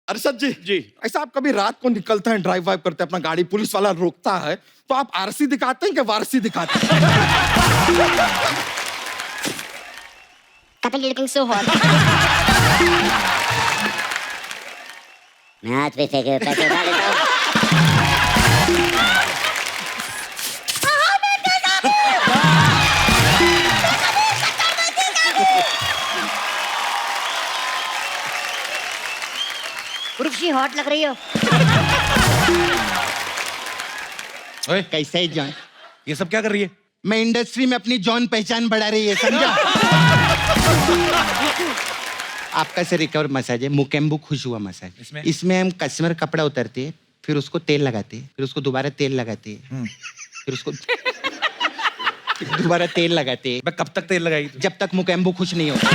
अरशद जी जी। ऐसा आप कभी रात को निकलते हैं, ड्राइव वाइव करते हैं, अपना गाड़ी पुलिस वाला रोकता है तो आप आरसी दिखाते हैं कि वारसी दिखाते हैं? Couple looking so hot. मैं हाथ पे फेंके पैसे उठा लेता हूँ। उर्वशी हॉट लग रही हो। ओए, कैसा है जॉन? ये सब क्या कर रही है? मैं इंडस्ट्री में अपनी जॉन पहचान बढ़ा रही है, समझा? आपका से रिकवर मसाज है, मुकेम्बू खुश हुआ मसाज। इसमें हम कस्टमर कपड़ा उतारते हैं, फिर उसको तेल लगाते हैं, फिर उसको दोबारा तेल लगाते हैं, फिर उसको दोबारा तेल लगाते हैं। मैं कब तक तेल लगाई? जब तक मुकेम्बू खुश नहीं होता।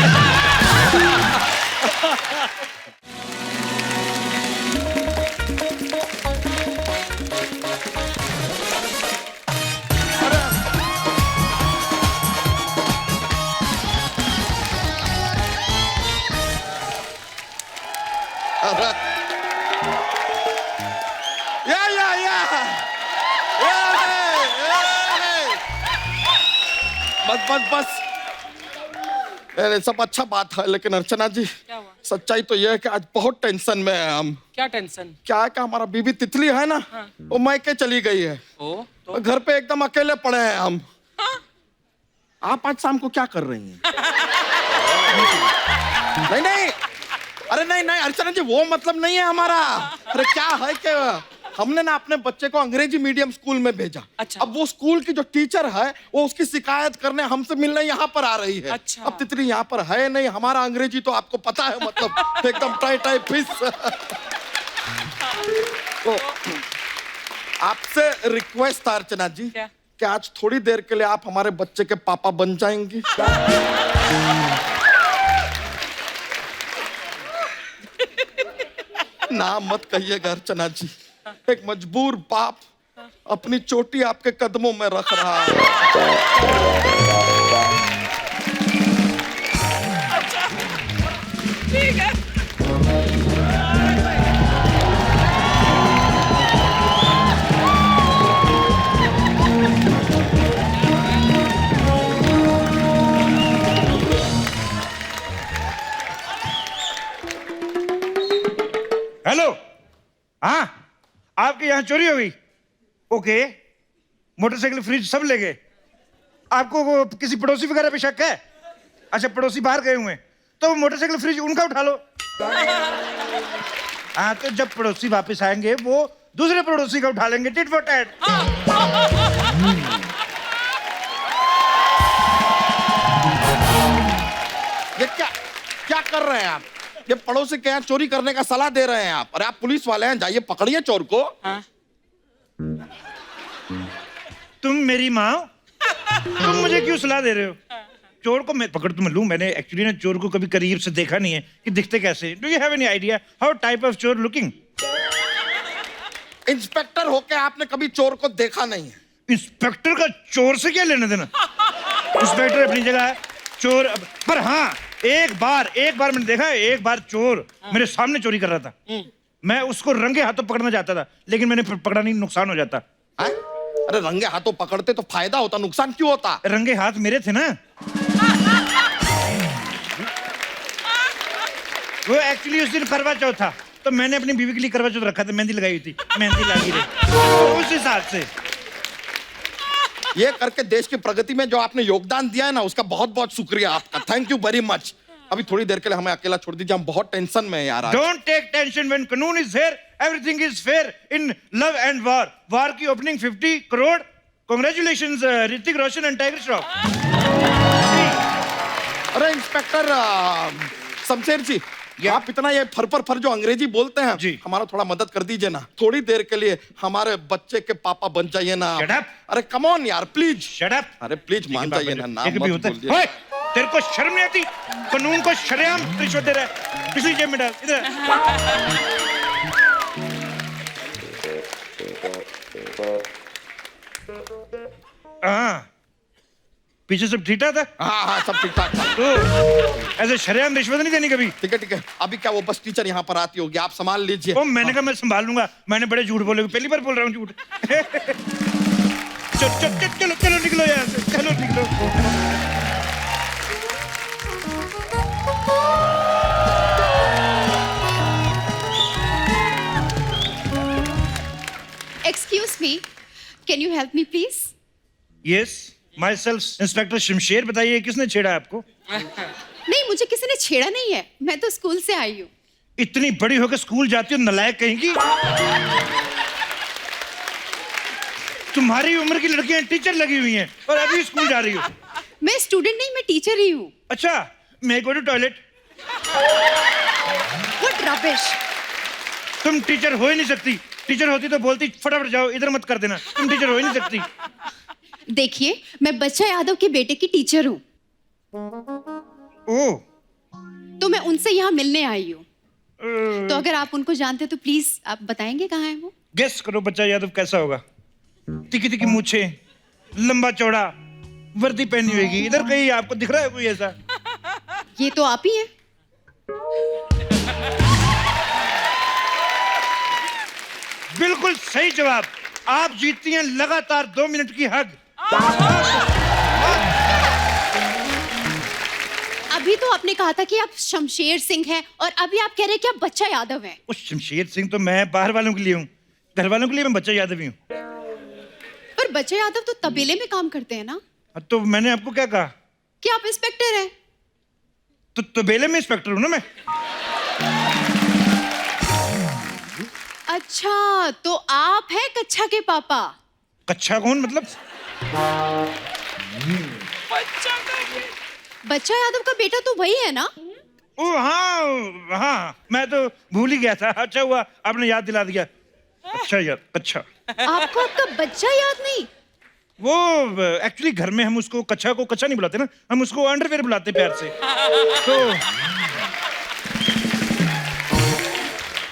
बस अरे सब अच्छा बात है, लेकिन अर्चना जी क्या हुआ? सच्चाई तो यह है कि आज बहुत टेंशन में है हम। क्या टेंशन? क्या है कि हमारा बीबी तितली है ना, वो मायके चली गई है। ओ तो घर पे एकदम अकेले पड़े हैं हम। आप आज शाम को क्या कर रही हैं? नहीं नहीं, अरे नहीं नहीं अर्चना जी, वो मतलब नहीं है हमारा। अरे क्या है कि हमने ना अपने बच्चे को अंग्रेजी मीडियम स्कूल में भेजा। अच्छा। अब वो स्कूल की जो टीचर है वो उसकी शिकायत करने हमसे मिलने यहाँ पर आ रही है। अच्छा। अब तितली यहाँ पर है नहीं, हमारा अंग्रेजी तो आपको पता है, मतलब एकदम टाई टाई फिश। तो आपसे रिक्वेस्ट था अर्चना जी, क्या? कि आज थोड़ी देर के लिए आप हमारे बच्चे के पापा बन जाएंगी? ना मत कहिएगा अर्चना जी, एक मजबूर बाप अपनी चोटी आपके कदमों में रख रहा है। ठीक है। हेलो, हाँ, आपके यहाँ चोरी हो गई? ओके, मोटरसाइकिल फ्रिज सब ले गए। आपको वो किसी पड़ोसी वगैरह पे शक है? अच्छा, पड़ोसी बाहर गए हुए हैं, तो मोटरसाइकिल फ्रिज उनका उठा लो। हाँ, तो जब पड़ोसी वापस आएंगे वो दूसरे पड़ोसी का उठा लेंगे, टिट फॉर टैट। ये क्या क्या कर रहे हैं आप? ये पड़ोसी के यहाँ चोरी करने का सलाह दे रहे हैं आप? अरे आप पुलिस वाले हैं, जाइए पकड़िए चोर को। हाँ? तुम मेरी माँ हो? तुम मुझे क्यों सलाह दे रहे हो? चोर को मैं पकड़ तो मैं लूं, मैंने एक्चुअली ना चोर को कभी करीब से देखा नहीं है कि दिखते कैसे। Do you have any idea how type of चोर लुकिंग? इंस्पेक्टर होके आपने कभी चोर को देखा नहीं है? इंस्पेक्टर का चोर से क्या लेना देना? इंस्पेक्टर अपनी जगह है, चोर पर हाँ, एक बार मैंने देखा है, एक बार चोर मेरे सामने चोरी कर रहा था। मैं उसको रंगे हाथों पकड़ना चाहता था, लेकिन मैंने पकड़ा नहीं, नुकसान हो जाता। हैं? अरे रंगे हाथों पकड़ते तो फायदा होता, नुकसान क्यों होता? रंगे हाथ मेरे थे ना। वो एक्चुअली उस दिन करवा चौथ था, तो मैंने अपनी बीवी के लिए करवा चौथ रखा था, मेहंदी लगाई हुई थी, मेहंदी लगी रही, तो उस हिसाब से। ये करके देश की प्रगति में जो आपने योगदान दिया है ना, उसका बहुत बहुत शुक्रिया आपका। Thank you very much. अभी थोड़ी देर के लिए हमें अकेला छोड़ दीजिए, हम बहुत टेंशन में हैं यार आज। Don't take tension when कानून is here, everything is fair in love and war. War की opening 50 crore. Congratulations, Hrithik Roshan and tiger Shroff. अरे इंस्पेक्टर शमशेर जी, आप इतना ये फर जो अंग्रेजी बोलते हैं जी, हमारा थोड़ा मदद कर दीजिए ना। थोड़ी देर के लिए हमारे बच्चे के पापा बन जाइए ना। Shut up. अरे कम ऑन यार, प्लीज। Shut up. अरे प्लीज मान जाइए ना, नाम एक भी मत होता है। बोलिए। ओए, तेरे को शर्म नहीं आती? कानून को शरेआम रिश्वत दे रहा है। पिछली जेब में डाल, इधर। हाँ, पीछे सब ठीक ठाक था? हाँ हाँ सब ठीक ठाक था। तो ऐसे शरेआम रिश्वत नहीं देनी कभी? ठीक है। अभी क्या वो बस टीचर यहाँ पर आती होगी, आप संभाल लीजिए। ओ मैंने कहा मैं संभाल लूंगा, मैंने बड़े झूठ बोले, पहली बार बोल रहा हूँ झूठ। चलो चलो निकलो यहाँ से, चलो निकलो। Excuse me, can you help me please? Yes, my self inspector Shamsher. बताइए किसने छेड़ा आपको? नहीं, मुझे किसी ने छेड़ा नहीं है, मैं तो स्कूल से आई हूँ। इतनी बड़ी होकर स्कूल जाती हो नलायक कहीं की। तुम्हारी उम्र की लड़कियां टीचर लगी हुई हैं और अभी स्कूल जा रही हो। मैं स्टूडेंट नहीं, मैं टीचर ही हूँ। अच्छा, मैं go to toilet. What rubbish! तुम टीचर हो ही नहीं सकती। टीचर होती तो बोलती फटाफट जाओ, इधर मत कर देना। तुम टीचर हो ही नहीं सकती। देखिए, मैं बच्चा यादव के बेटे की टीचर हूँ, ओह, तो मैं उनसे यहाँ मिलने आई हूँ। तो अगर आप उनको जानते तो प्लीज आप बताएंगे कहाँ है वो? गेस करो बच्चा यादव कैसा होगा? तिकी तिकी मूछे, लंबा चौड़ा, वर्दी पहनी होगी। इधर कहीं आपको दिख रहा है कोई ऐसा? ये तो आप ही हैं। बिल्कुल सही जवाब। आप जीतती हैं लगातार 2 मिनट की हक। अभी तो आपने कहा था कि आप शमशेर सिंह हैं और अभी आप कह रहे हैं कि आप बच्चा यादव हैं। उस शमशेर सिंह तो मैं बाहर वालों के लिए हूँ, घर वालों के लिए मैं बच्चा यादव ही हूँ। पर बच्चा यादव तो तबेले में काम करते हैं ना? तो मैंने आपको क्या कहा? कि आप इंस्पेक्टर हैं। तो तबेले में इंस्पेक्टर हूँ ना मैं। अच्छा, तो आप हैं कच्छा के पापा? कच्छा कौन मतलब? बच्चा यादव का बेटा तो वही है ना? ओ हाँ हाँ, मैं तो भूल ही गया था। अच्छा हुआ आपने याद दिला दिया। अच्छा यार, अच्छा। आपको आपका बच्चा याद नहीं? वो एक्चुअली घर में हम उसको कच्छा को कच्छा नहीं बुलाते ना, हम उसको अंडरवेयर बुलाते प्यार से। तो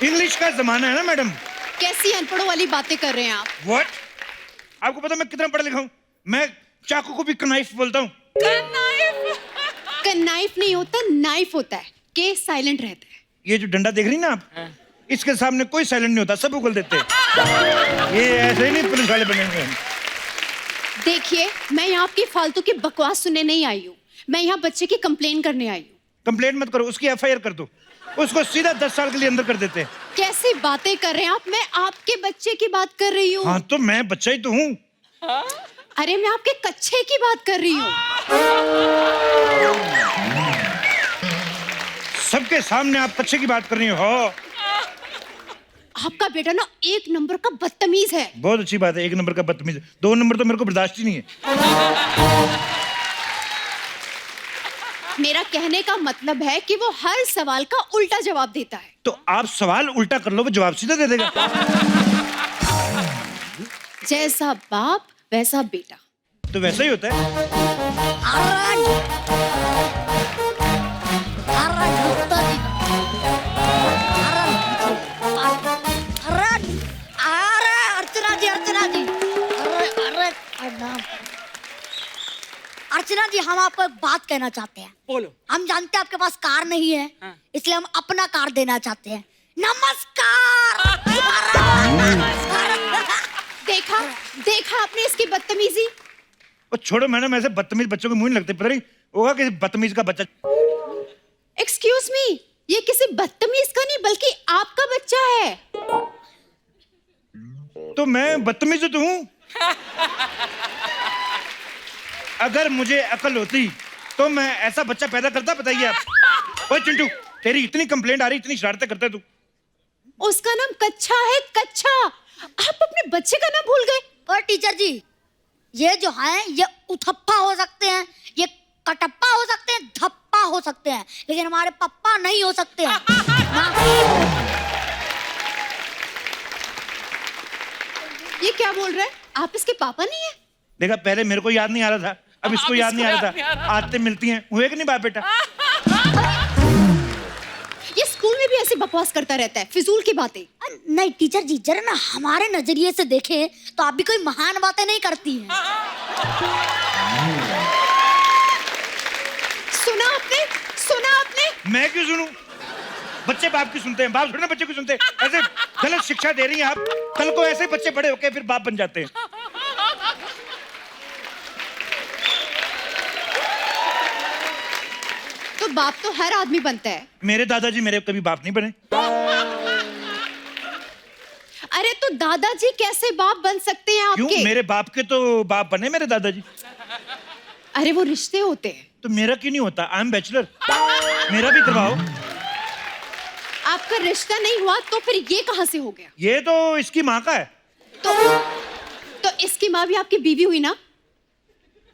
इंग्लिश का जमाना है ना मैडम। कैसी अनपढ़ों वाली बातें कर रहे हैं आप? व्हाट? आपको पता मैं कितना पढ़ा लिखा हूँ? मैं चाकू को भी कनाइफ बोलता हूँ। कनाइफ नहीं होता, नाइफ होता है। के साइलेंट रहता है। ये जो डंडा देख रही ना आप, इसके सामने कोई साइलेंट नहीं होता, सब उगल देते हैं। ये ऐसे ही नहीं पुलिस वाले बने हुए हैं। देखिए, मैं यहाँ आपकी फालतू की बकवास सुनने नहीं आई हूँ, मैं यहाँ बच्चे की कंप्लेन करने आई हूँ। कंप्लेंट मत करो, उसकी एफआईआर कर दो, उसको सीधा 10 साल के लिए अंदर कर देते हैं। कैसी बातें कर रहे हैं आप? मैं आपके बच्चे की बात कर रही हूँ। हाँ तो मैं बच्चा ही तो हूँ। अरे मैं आपके कच्छे की बात कर रही हूँ। सबके सामने आप कच्छे की बात कर रही हो। आपका बेटा ना 1 नंबर का बदतमीज है। बहुत अच्छी बात है, 1 नंबर का बदतमीज। 2 नंबर तो मेरे को बर्दाश्त ही नहीं है। मेरा कहने का मतलब है कि वो हर सवाल का उल्टा जवाब देता है। तो आप सवाल उल्टा कर लो, वो जवाब सीधा दे देगा। जैसा बाप वैसा बेटा। तो वैसा ही होता है। अर्चना जी, हम आपको एक बात कहना चाहते हैं। बोलो। हम जानते हैं आपके पास कार नहीं है, हाँ। इसलिए हम अपना कार देना चाहते हैं। नमस्कार। देखा देखा आपने इसकी बदतमीजी। और छोड़ो मैडम, ऐसे बदतमीज बच्चों को मुंह नहीं लगते। पता नहीं होगा किसी बदतमीज का बच्चा। एक्सक्यूज मी, ये किसी बदतमीज का नहीं बल्कि आपका बच्चा है। तो मैं बदतमीज तो हूँ। अगर मुझे अकल होती तो मैं ऐसा बच्चा पैदा करता। बताइए आप। ओए चिंटू, तेरी इतनी कंप्लेंट आ रही, इतनी शरारतें करता है तू। उसका नाम कच्छा है, कच्छा। आप अपने बच्चे का नाम भूल गए। और टीचर जी, ये जो है ये उथप्पा हो सकते हैं, ये कटप्पा हो सकते हैं, धप्पा हो सकते हैं, लेकिन हमारे पप्पा नहीं हो सकते हैं। ये क्या बोल रहे हैं? आप इसके पापा नहीं है? देखा, पहले मेरे को याद नहीं आ रहा था, अब इसको याद नहीं आ रहा था। आते मिलती हैं, हुए कि नहीं बाप बेटा? ये स्कूल में भी ऐसी बकवास करता रहता है, फिजूल की बातें। नहीं टीचर जी, जरा ना हमारे नजरिए से देखें तो आप भी कोई महान बातें नहीं करती हैं। मैं क्यों सुनूं? बच्चे बाप की सुनते हैं, बाप थोड़ी ना बच्चे की सुनते हैं। ऐसे गलत शिक्षा दे रही हैं आप। कल को ऐसे बच्चे बड़े होके फिर बाप बन जाते हैं। तो बाप तो हर आदमी बनता है। मेरे दादाजी मेरे कभी बाप नहीं बने। अरे तो दादाजी कैसे बाप बन सकते हैं क्यों? आपके? मेरे बाप के तो बाप बने मेरे दादाजी। अरे वो रिश्ते होते हैं। तो मेरा क्यों नहीं होता? आई एम बैचलर, मेरा भी करवाओ। आपका रिश्ता नहीं हुआ तो फिर ये कहां से हो गया? ये तो इसकी माँ का है। तो इसकी माँ भी आपकी बीवी हुई ना?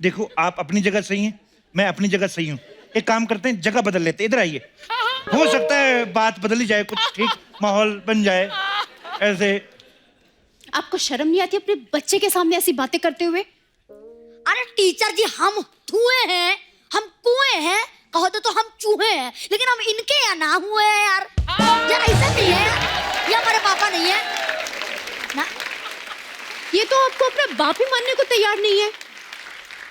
देखो, आप अपनी जगह सही हैं, मैं अपनी जगह सही हूँ। एक काम करते हैं, जगह बदल लेते हैं। इधर आइए, हो सकता है बात बदल ही जाए, कुछ ठीक माहौल बन जाए। ऐसे आपको शर्म नहीं आती अपने बच्चे के सामने ऐसी बातें करते हुए? अरे टीचर जी, हम धुएं हैं, हम कुएं हैं, कहो तो हम चूहे हैं, लेकिन हम इनके यहाँ ना हुए हैं यार। यार ऐसा नहीं है, ये हमारे पापा नहीं है ना। ये तो आपको अपना बाप ही मानने को तैयार नहीं है।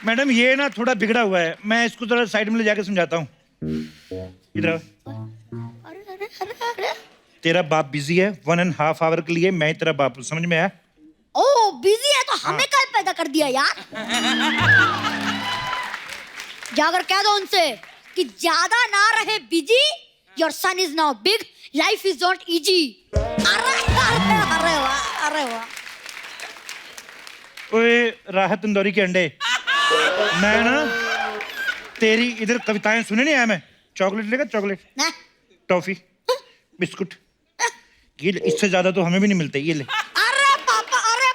मैडम, ये ना थोड़ा बिगड़ा हुआ है, मैं इसको थोड़ा साइड में ले जाके समझाता हूँ। इधर आओ। अरे अरे अरे अरे, तेरा बाप बिजी है 1.5 आवर के लिए, मैं तेरा बाप हूँ, समझ में आया? ओ बिजी है तो हमें क्या पैदा कर दिया यार। जाकर कह दो उनसे कि ज्यादा ना रहे busy, your son is now big, life is not easy. अरे अरे अरे वाह, अरे वाह। ओए राहत तंदूरी के अंडे, मैं ना तेरी इधर कविताएं सुने नहीं आया मैं। चॉकलेट लेगा? चॉकलेट, ना टॉफी, बिस्कुट, ये ले, इससे ज्यादा तो हमें भी नहीं मिलते। ये ले। अरे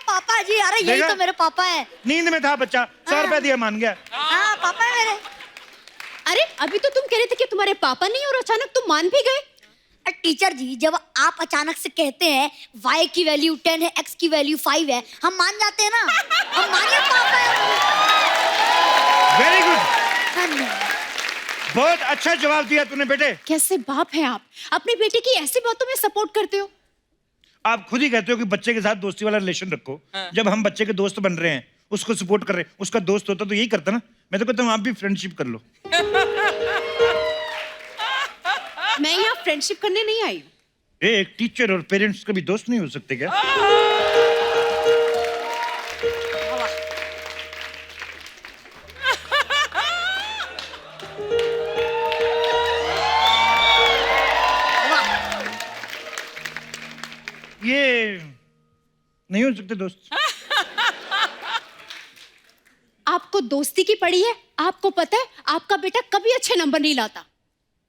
पापा जी, अरे यही देखा? तो मेरे पापा है। नींद में था बच्चा, 100 रुपया दिया, मान गया। हाँ पापा है मेरे। अरे अभी तो तुम कह रहे थे कि तुम्हारे पापा नहीं और अचानक तुम मान भी गए। टीचर जी, जब आप अचानक से कहते हैं y की वैल्यू 10 है, x की वैल्यू 5 है, हम मान जाते हैं ना। हम मानिए पापा है। वेरी गुड, धन्यवाद। बहुत अच्छा जवाब दिया तूने बेटे। कैसे बाप हैं आप, अपने बेटे की ऐसी बातों में सपोर्ट करते हो? आप खुद ही कहते हो कि बच्चे के साथ दोस्ती वाला रिलेशन रखो। जब हम बच्चे के दोस्त बन रहे हैं, उसको सपोर्ट कर रहे हैं, उसका दोस्त होता तो यही करता ना। मैं तो कहता हूँ आप भी फ्रेंडशिप कर लो। मैं यहाँ फ्रेंडशिप करने नहीं आई हूँ। एक टीचर और पेरेंट्स कभी दोस्त नहीं हो सकते क्या? ये नहीं हो सकते दोस्त। आपको दोस्ती की पड़ी है। आपको पता है आपका बेटा कभी अच्छे नंबर नहीं लाता।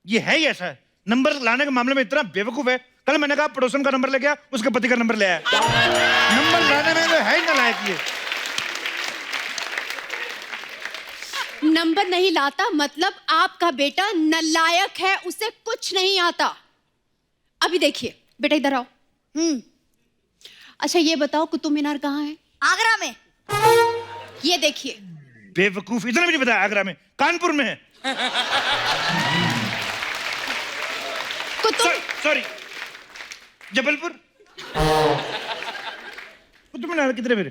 ये है ही ऐसा, नंबर लाने के मामले में इतना बेवकूफ है। कल मैंने कहा पड़ोसन का नंबर ले गया, उसके पति का नंबर ले आया। नंबर लाने में तो है ही नालायक ये। नंबर नहीं लाता मतलब आपका बेटा नालायक है, उसे कुछ नहीं आता। अभी देखिए बेटा, इधर आओ। अच्छा ये बताओ कुतुब मीनार कहाँ है? आगरा में। ये देखिए। बेवकूफ, इतना भी नहीं पता। आगरा में, कानपुर में है। कुतुब सॉरी, जबलपुर। कुतुब मीनार किधर है मेरे?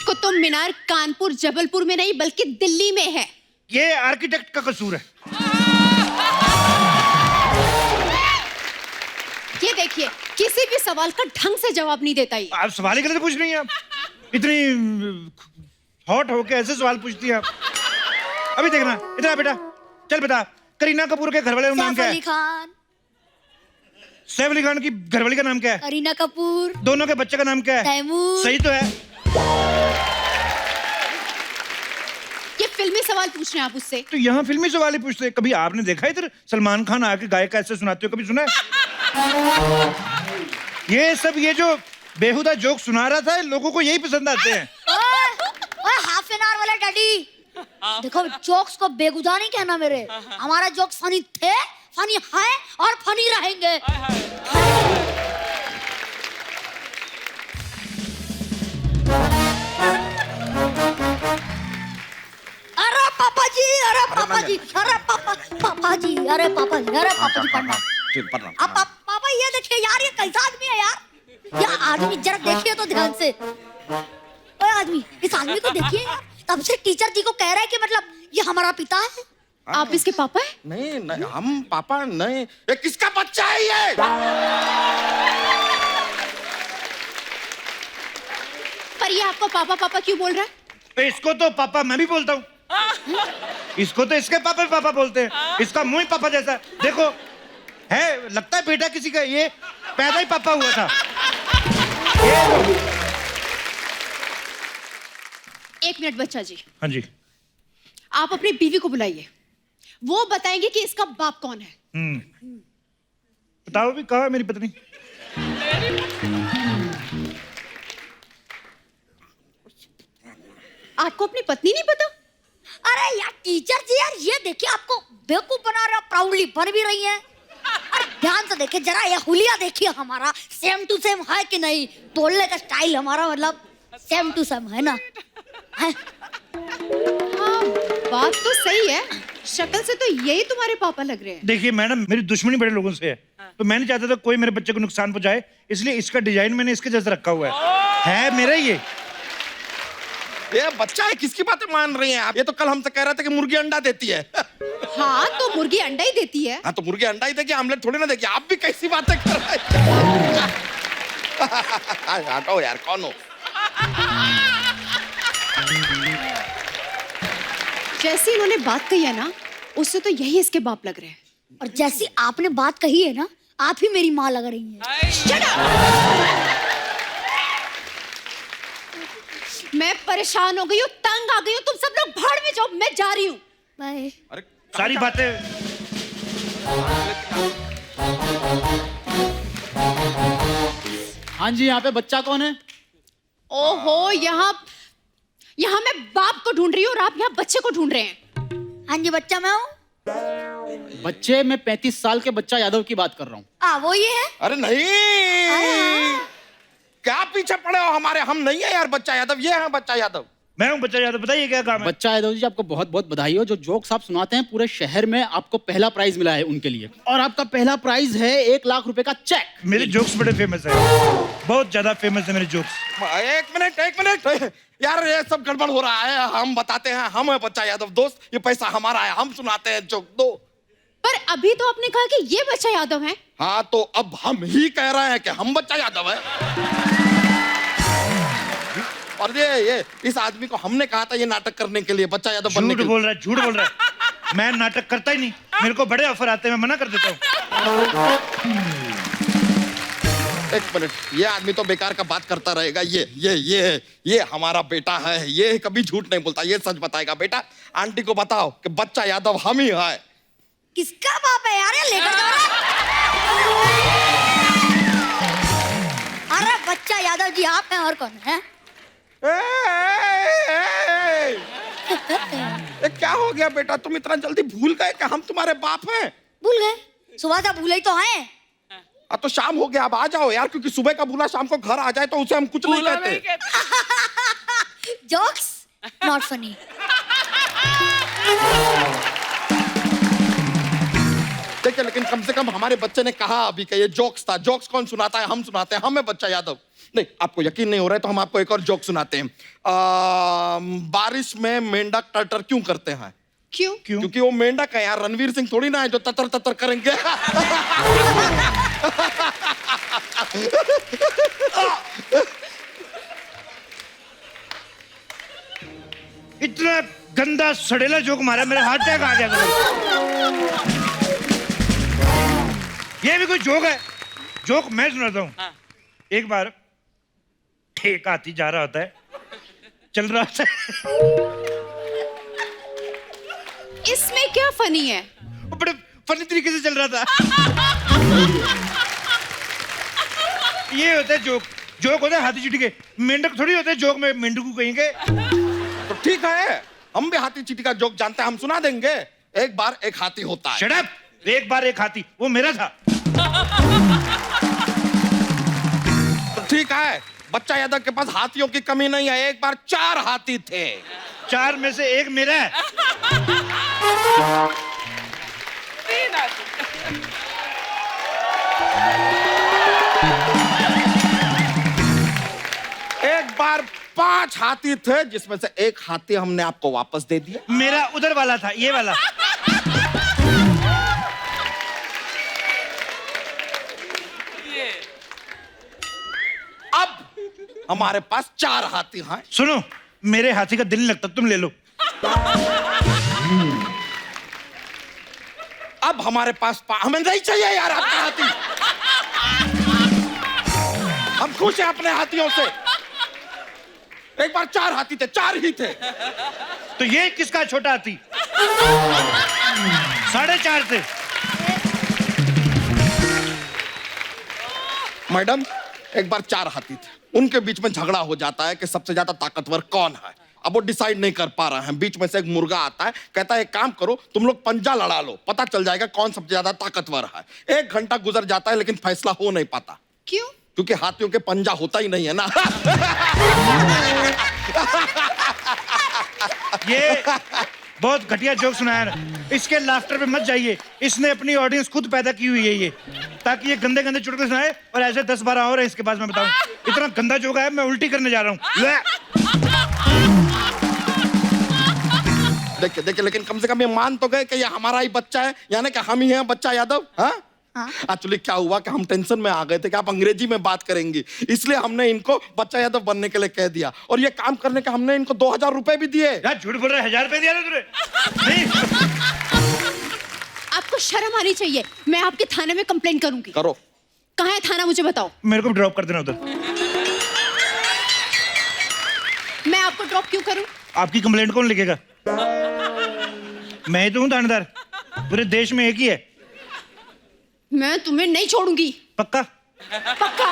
कुतुब मीनार कानपुर जबलपुर में नहीं बल्कि दिल्ली में है। ये आर्किटेक्ट का कसूर है। ये देखिए, किसी भी सवाल का ढंग से जवाब नहीं देता ये। आप सवाल ही गलत पूछ रही हैं। आप इतनी हॉट होके ऐसे सवाल पूछती हैं आप। अभी देखना, इधर आ बेटा, चल बेटा। करीना कपूर के घरवाले का नाम क्या है? सैफ अली खान। सैफ अली खान की घरवाली का नाम क्या है? करीना कपूर। दोनों के बच्चे का नाम क्या है? तैमूर। सही तो है। ये फिल्मी सवाल पूछ रहे हैं आप उससे। तो यहाँ फिल्मी सवाल ही पूछते हैं। कभी आपने देखा इधर सलमान खान आके गायक ऐसे सुनाते हो? कभी सुना है? ये सब ये जो बेहुदा जोक सुना रहा था, लोगों को यही पसंद आते हैं। ओए हाफ एन आवर वाला डैडी, देखो जोक्स को बेगुदा नहीं कहना मेरे। हमारा जोक्स फनी थे, फनी है और फनी रहेंगे। अरे पापा जी, अरे पापा जी, अरे पापा जी, अरे पापा जी, अरे पापा जी पढ़ना। अब पापा ये देखिए यार, ये कैसा आदमी है यार। ये आदमी जरा देखिए तो ध्यान से। ओए आदमी, इस आदमी को देखिए यार, तब से टीचर जी को कह रहा है कि मतलब ये हमारा पिता है। आप इसके पापा हैं? नहीं नहीं, हम पापा नहीं। ये किसका बच्चा है ये? पर ये आपको पापा पापा क्यों बोल रहा है? तो इसको तो पापा मैं भी बोलता हूँ। इसको तो इसके पापा पापा बोलते हैं। इसका मुंह ही पापा जैसा। देखो है, लगता है बेटा किसी का। ये पैदा ही पापा हुआ था। एक मिनट बच्चा जी, हाँ जी। आप अपनी बीवी को बुलाइए, वो बताएंगे कि इसका बाप कौन है। बताओ भी, कहाँ है मेरी पत्नी? आपको अपनी पत्नी नहीं पता? अरे यार टीचर जी यार, ये देखिए आपको बेवकूफ बना रहा, प्राउडली बन भी रही है। अरे ध्यान से देखिए जरा, ये हुलिया देखिए हमारा सेम टू सेम है कि नहीं। बोलने का स्टाइल हमारा मतलब सेम टू सेम है ना? है? हाँ, बात तो सही है, शक्ल से तो यही तुम्हारे पापा लग रहे हैं। देखिए मैडम, मेरी दुश्मनी बड़े लोगों से है, तो मैं नहीं चाहता था कोई मेरे बच्चे को नुकसान पहुंचाए, इसलिए इसका डिजाइन मैंने इसके जैसा रखा हुआ है मेरा ये बच्चा है, किसकी बातें मान रही हैं आप? ये तो कल हमसे कह रहे थे कि मुर्गी अंडा देती है। हाँ, तो मुर्गी अंडा ही देती है। हाँ, तो मुर्गी अंडा ही देगी, आमलेट थोड़ी ना देगी। आप भी कैसी बातें कर रहे हैं? हटो यार, कौन हो? जैसी इन्होंने बात कही है ना, उससे तो यही इसके बाप लग रहे हैं। और जैसी आपने बात कही है ना, आप ही मेरी माँ लग रही हैं। Shut up! मैं परेशान हो गई हूँ, तंग आ गई हूँ। तुम सब लोग भाड़ में जाओ, मैं जा रही हूँ। बाय। अरे सारी बातें। हाँ जी, यहाँ पे बच्चा कौन है? ओहो, यहाँ मैं बाप को ढूंढ रही हूँ और आप यहाँ बच्चे को ढूंढ रहे हैं। हाँ जी, बच्चा मैं हूँ। बच्चे, मैं 35 साल के बच्चा यादव की बात कर रहा हूँ। वो ये है। अरे नहीं, क्या पीछे पड़े हो हमारे? हम नहीं है यार बच्चा यादव, ये है बच्चा यादव। मैं हूँ बच्चा यादव। बताइए क्या काम है? बच्चा यादव जी, आपको बहुत बहुत बधाई हो। जो जोक्स आप सुनाते हैं पूरे शहर में आपको पहला प्राइज मिला है उनके लिए, और आपका पहला प्राइज है 1 लाख रुपए का चेक। मेरे जोक्स बड़े फेमस है, बहुत ज्यादा फेमस है मेरे जोक्स। एक मिनट यार, ये सब गड़बड़ हो रहा है। हम बताते हैं, हम है बच्चा यादव दोस्त, ये पैसा हमारा है, हम सुनाते हैं जोक। दो। पर अभी तो आपने कहा कि ये बच्चा यादव है। हाँ, तो अब हम ही कह रहे हैं कि हम बच्चा यादव है। और ये इस आदमी को हमने कहा था ये नाटक करने के लिए, बच्चा यादव बनने के लिए। झूठ बोल रहा है। मैं नाटक करता ही नहीं, मेरे को बड़े ऑफर आते हैं, मैं मना कर देता हूँ। एक मिनट, ये आदमी तो बेकार का बात करता रहेगा। ये हमारा बेटा है, ये कभी झूठ नहीं बोलता, ये सच बताएगा। बेटा, आंटी को बताओ कि बच्चा यादव हम ही है। किसका बाप है यार, ये लेकर जाओ। अरे बच्चा यादव जी आप हैं, और कौन है? क्या हो गया बेटा, तुम इतना जल्दी भूल गए कि हम तुम्हारे बाप हैं? भूल गए? सुबह से भूले ही तो हैं। अब तो शाम हो गया, अब आ जाओ यार, क्योंकि सुबह का भूला शाम को घर आ जाए तो उसे हम कुछ नहीं कहते। Jokes not funny. देखिए, लेकिन कम से कम हमारे बच्चे ने कहा अभी कि ये जोक्स था। जोक्स कौन सुनाता है? हम सुनाते हैं, हम है बच्चा यादव। नहीं, आपको यकीन नहीं हो रहा है तो हम आपको एक और जोक सुनाते हैं। बारिश में मेंढक टटर क्यों करते हैं? क्यों? क्योंकि वो मेंढक है यार, रणवीर सिंह थोड़ी ना है जो ततर ततर करेंगे। इतना गंदा सड़ेला जोक मारा, मेरा हार्ट अटैक आ गया। ये भी कोई जोक है? जोक मैं सुनाता हूँ। एक बार एक हाथी जा रहा होता है, चल रहा होता है। इसमें क्या फनी है? वो बड़े फनी तरीके से चल रहा था। ये होता है जोक। जोक होता है हाथी चीटी के, मेंढक थोड़ी होते हैं जोक में मेंढकू कहेंगे। तो ठीक है, हम भी हाथी चीटी का जोक जानते हैं, हम सुना देंगे। एक बार एक हाथी होता है। Shut up! एक बार एक हाथी, वो मेरा था। तो ठीक है, बच्चा यादव के पास हाथियों की कमी नहीं है। एक बार 4 हाथी थे। 4 में से एक मेरा है। एक बार 5 हाथी थे, जिसमें से एक हाथी हमने आपको वापस दे दिया। मेरा उधर वाला था, ये वाला। हमारे पास 4 हाथी हैं। सुनो, मेरे हाथी का दिल नहीं लगता, तुम ले लो। अब हमारे पास हमें नहीं चाहिए यार आपका हाथी। हम खुश हैं अपने हाथियों से। एक बार 4 हाथी थे, 4 ही थे। तो ये किसका छोटा हाथी? 4.5 थे। मैडम, एक बार 4 हाथी थे, उनके बीच में झगड़ा हो जाता है कि सबसे ज्यादा ताकतवर कौन है। अब वो डिसाइड नहीं कर पा रहे हैं। बीच में से एक मुर्गा आता है, कहता है एक काम करो, तुम लोग पंजा लड़ा लो, पता चल जाएगा कौन सबसे ज्यादा ताकतवर है। 1 घंटा गुजर जाता है लेकिन फैसला हो नहीं पाता। क्यों? क्योंकि हाथियों के पंजा होता ही नहीं है ना। ये बहुत घटिया जोक सुनाया ना। इसके लाफ्टर पे मत जाइए, इसने अपनी ऑडियंस खुद पैदा की हुई है ये, ताकि ये गंदे गंदे चुटकुले सुनाए और ऐसे 10-12 और है इसके पास। मैं बताऊं, इतना गंदा जोक है, मैं उल्टी करने जा रहा हूँ। देखिए देखिए, लेकिन कम से कम ये मान तो गए कि ये हमारा ही बच्चा है, यानी कि हम ही हैं बच्चा यादव। हाँ, एक्चुअली क्या हुआ कि हम टेंशन में आ गए थे कि आप अंग्रेजी में बात करेंगी, इसलिए हमने इनको बच्चा यादव बनने के लिए कह दिया। और ये काम करने के हमने इनको 2000 रुपए भी दिए। यार झूठ बोल रहा है, 1000 रुपए दिया ना तूने? नहीं। आपको शर्म आनी चाहिए। मैं आपके थाने में कंप्लेंट करूंगी। करो। कहाँ है थाना, मुझे बताओ। मेरे को ड्रॉप कर देना उधर। मैं आपको ड्रॉप क्यों करूं? आपकी कंप्लेंट कौन लिखेगा? मैं ही तो हूँ थानेदार, पूरे देश में एक ही है। मैं तुम्हें नहीं छोड़ूंगी। पक्का? पक्का।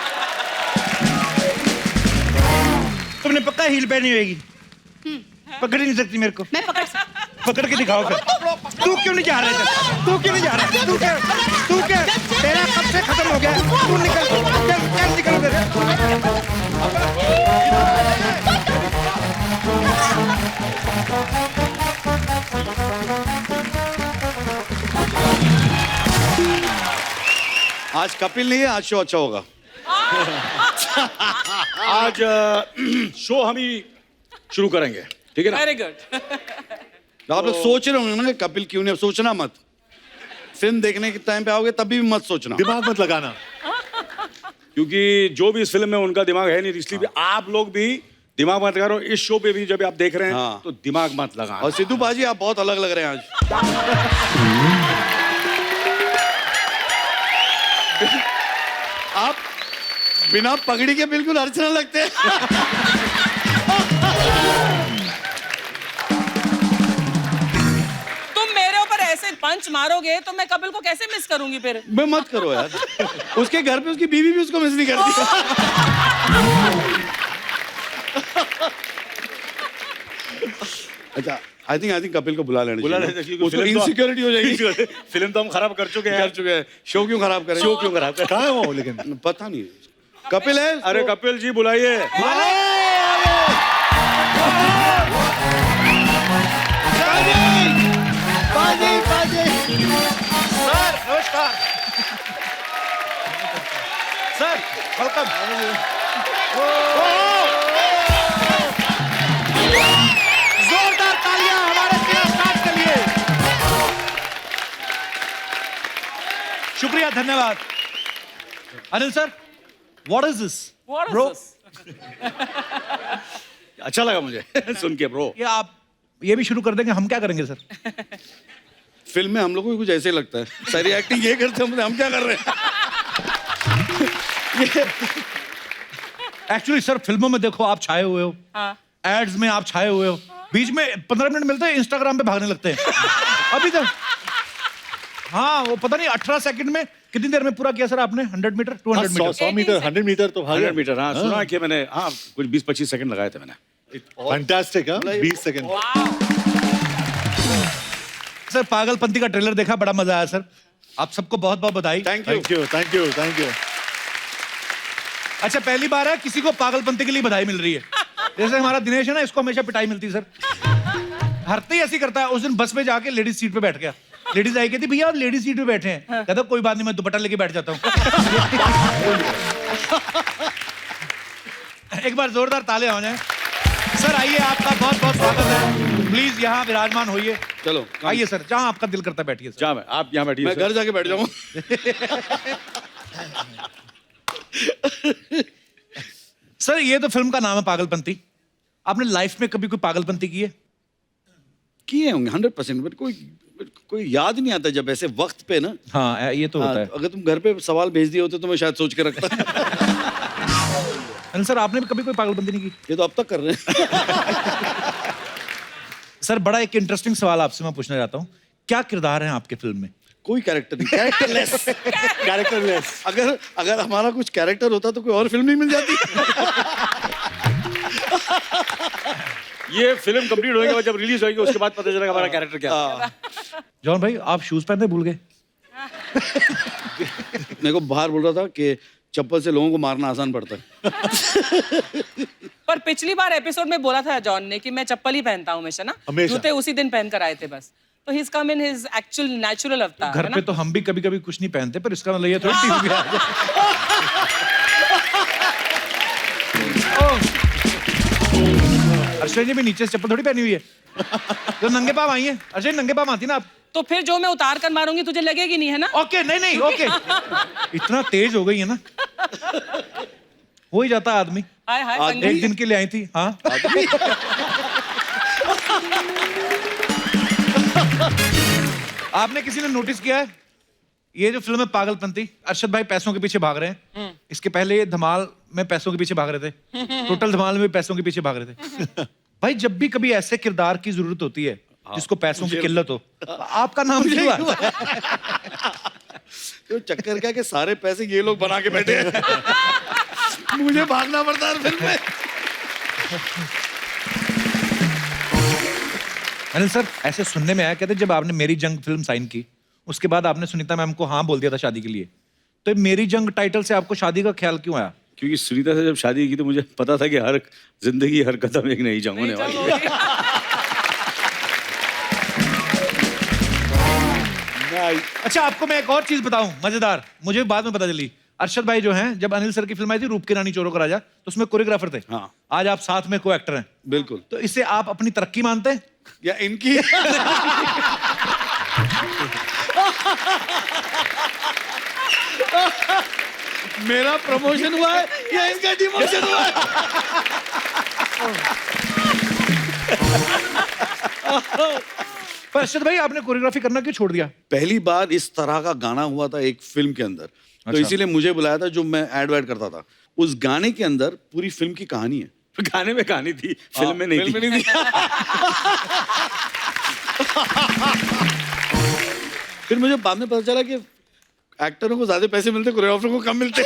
तुमने पक्का हील पहनी होगी? पकड़ ही नहीं सकती मेरे को। मैं पकड़ पकड़ के दिखाओ फिर। तू क्यों नहीं जा रहा है? तू क्यों नहीं जा रहा है? तू क्या तेरा कब से खत्म हो गया? तू निकल, चल निकल उधर। आज कपिल नहीं है, आज शो अच्छा होगा। आज शो हम ही शुरू करेंगे, ठीक है ना? Very good. आप लोग सोच रहे होंगे ना कि कपिल क्यों नहीं, अब सोचना मत। फिल्म देखने के टाइम पे आओगे तभी भी मत सोचना, दिमाग मत लगाना, क्योंकि जो भी इस फिल्म में उनका दिमाग है नहीं, इसलिए भी आप लोग भी दिमाग मत लगाओ। इस शो पे भी जब आप देख रहे हैं हाँ। तो दिमाग मत लगाना। और सिद्धू बाजी आप बहुत अलग लग रहे हैं आज। आप बिना पगड़ी के बिल्कुल अर्चना लगते हैं। तुम मेरे ऊपर ऐसे पंच मारोगे तो मैं कपिल को कैसे मिस करूंगी फिर? मैं मत करो यार, उसके घर पे उसकी बीवी भी उसको मिस नहीं करती। अच्छा, आई थिंक कपिल को बुला लेना चाहिए। उसको इनसिक्योरिटी हो जाएगी। फिल्म तो हम खराब कर चुके कर चुके हैं, शो क्यों खराब करें? शो क्यों खराब कर? कहाँ है वो? लेकिन पता नहीं। कपिल है? अरे कपिल जी बुलाइए। सर नमस्कार। Sir welcome. जोरदार तालियां हमारे स्टार्ट के लिए। शुक्रिया, धन्यवाद। Anil sir, what is this? Bro, अच्छा लगा मुझे सुन के ब्रो। ये आप ये भी शुरू कर देंगे, हम क्या करेंगे सर? फिल्म में हम लोगों को कुछ ऐसे ही लगता है, सारी एक्टिंग ये करते हैं, हम क्या कर रहे हैं? एक्चुअली सर, फिल्मों में देखो आप छाए हुए हो, एड्स में आप छाए हुए हो, बीच में 15 मिनट मिलते हैं, इंस्टाग्राम पे भागने लगते हैं। अभी तक हाँ, वो पता नहीं 18 सेकंड में कितनी देर में पूरा किया सर आपने? 100 मीटर, 200 मीटर? 100 मीटर, 100 मीटर तो भागे। 100 मीटर, हाँ सुना कि मैंने, हाँ कुछ 20-25 सेकंड लगाए थे मैंने। Fantastic, 20 second. सर पागलपंती का ट्रेलर देखा, बड़ा मजा आया सर। आप सबको बहुत बहुत बधाई। Thank you. Thank you, thank you, thank you. अच्छा, पहली बार है किसी को पागलपंती के लिए बधाई मिल रही है। जैसे हमारा दिनेश है ना, इसको हमेशा पिटाई मिलती है सर। हरते ही ऐसी करता है। उस दिन बस में जाके लेडीज सीट पे बैठ गया। लेडीज आई कहती भैया आप लेडीज सीट पे बैठे हैं। कहता कोई बात नहीं, मैं दुपट्टा लेके बैठ जाता हूँ। एक बार जोरदार ताले हो जाए। सर आइए, आपका बहुत बहुत स्वागत है। प्लीज यहाँ विराजमान होइए। चलो आइए सर, जहाँ आपका दिल करता है बैठिए सर। जहाँ आप यहाँ बैठिए। मैं घर जाके बैठ जाऊँ। सर ये तो फिल्म का नाम है पागलपंती। आपने लाइफ में कभी कोई पागलपंती की है? किए होंगे 100%, बट कोई याद नहीं आता जब ऐसे वक्त पे ना। हाँ ये तो होता है। अगर तुम घर पे सवाल भेज दिए होते तो मैं शायद सोच के रखता। अनिल सर आपने भी कभी कोई पागलपंती नहीं की? ये तो अब तक कर रहे हैं। सर बड़ा एक इंटरेस्टिंग सवाल आपसे मैं पूछना चाहता हूँ, क्या किरदार है आपके फिल्म में? कोई कैरेक्टर नहीं, कैरेक्टरलेस। कैरेक्टरलेस। अगर हमारा कुछ कैरेक्टर होता तो कोई और फिल्म नहीं मिल जाती। ये फिल्म कंप्लीट होने के बाद जब रिलीज होगी उसके बाद पता चलेगा हमारा कैरेक्टर क्या है। जॉन भाई आप शूज पहनते भूल गए? मेरे को बाहर बोल रहा था कि चप्पल से लोगों को मारना आसान पड़ता है। पर पिछली बार एपिसोड में बोला था जॉन ने कि मैं चप्पल ही पहनता हूँ हमेशा ना, हमेशा। जूते उसी दिन पहन कर आए थे बस। तो he is come in his actual natural अवतार। घर पे तो हम भी कभी कभी कुछ नहीं पहनते, पर इसका मतलब ये थोड़ी टीवी पे आ जाए। अर्शय जी भी नीचे से चप्पल थोड़ी पहनी हुई है, तो नंगे पाँव आई है। अर्शय नंगे पाँव आती ना आप? तो फिर जो मैं उतार कर मारूंगी तुझे लगेगी नहीं, है ना? ओके नहीं ओके। इतना तेज हो गई है ना, हो ही जाता आदमी। हाय हाय एक दिन के लिए आई थी। हाँ आपने किसी ने नोटिस किया है ये जो फिल्म है पागलपंती, अरशद भाई पैसों के पीछे भाग रहे हैं। इसके पहले ये धमाल में पैसों के पीछे भाग रहे थे, टोटल धमाल में भी पैसों के पीछे भाग रहे थे। भाई जब भी कभी ऐसे किरदार की जरूरत होती है जिसको पैसों की किल्लत हो, आपका नाम क्यों आता है? तो चक्कर क्या कि सारे पैसे ये लोग बना के बैठे हैं। मुझे भागना पड़ता है फिल्म में। अनिल सर ऐसे सुनने में आया, कहते जब आपने मेरी जंग फिल्म साइन की उसके बाद आपने सुनीता मैम को हाँ बोल दिया था शादी के लिए, तो ये मेरी जंग टाइटल से आपको शादी का ख्याल क्यों आया? क्योंकि सुनीता से जब शादी की तो मुझे पता था कि हर जिंदगी हर कदम एक नई जंग होने वाली है। अच्छा आपको मैं एक और चीज बताऊं मजेदार, मुझे बाद में पता चली। अरशद भाई जो हैं, जब अनिल सर की फिल्म आई थी रूप की रानी चोरों का राजा, तो उसमें कोरियोग्राफर थे। हाँ। आज आप साथ में को एक्टर हैं। बिल्कुल। तो इससे आप अपनी तरक्की मानते हैं या इनकी? मेरा प्रमोशन हुआ है या इनका डिमोशन हुआ है? पर अरशद भाई आपने कोरियोग्राफी करना क्यों छोड़ दिया? पहली बार इस तरह का गाना हुआ था एक फिल्म के अंदर, तो इसीलिए मुझे बुलाया था। जो मैं एड वैड करता था, उस गाने के अंदर पूरी फिल्म की कहानी है। गाने में कहानी थी, फिल्म में नहीं थी। फिर मुझे बाद में पता चला कि एक्टरों को ज्यादा पैसे मिलते, कोरियोग्राफर को कम मिलते।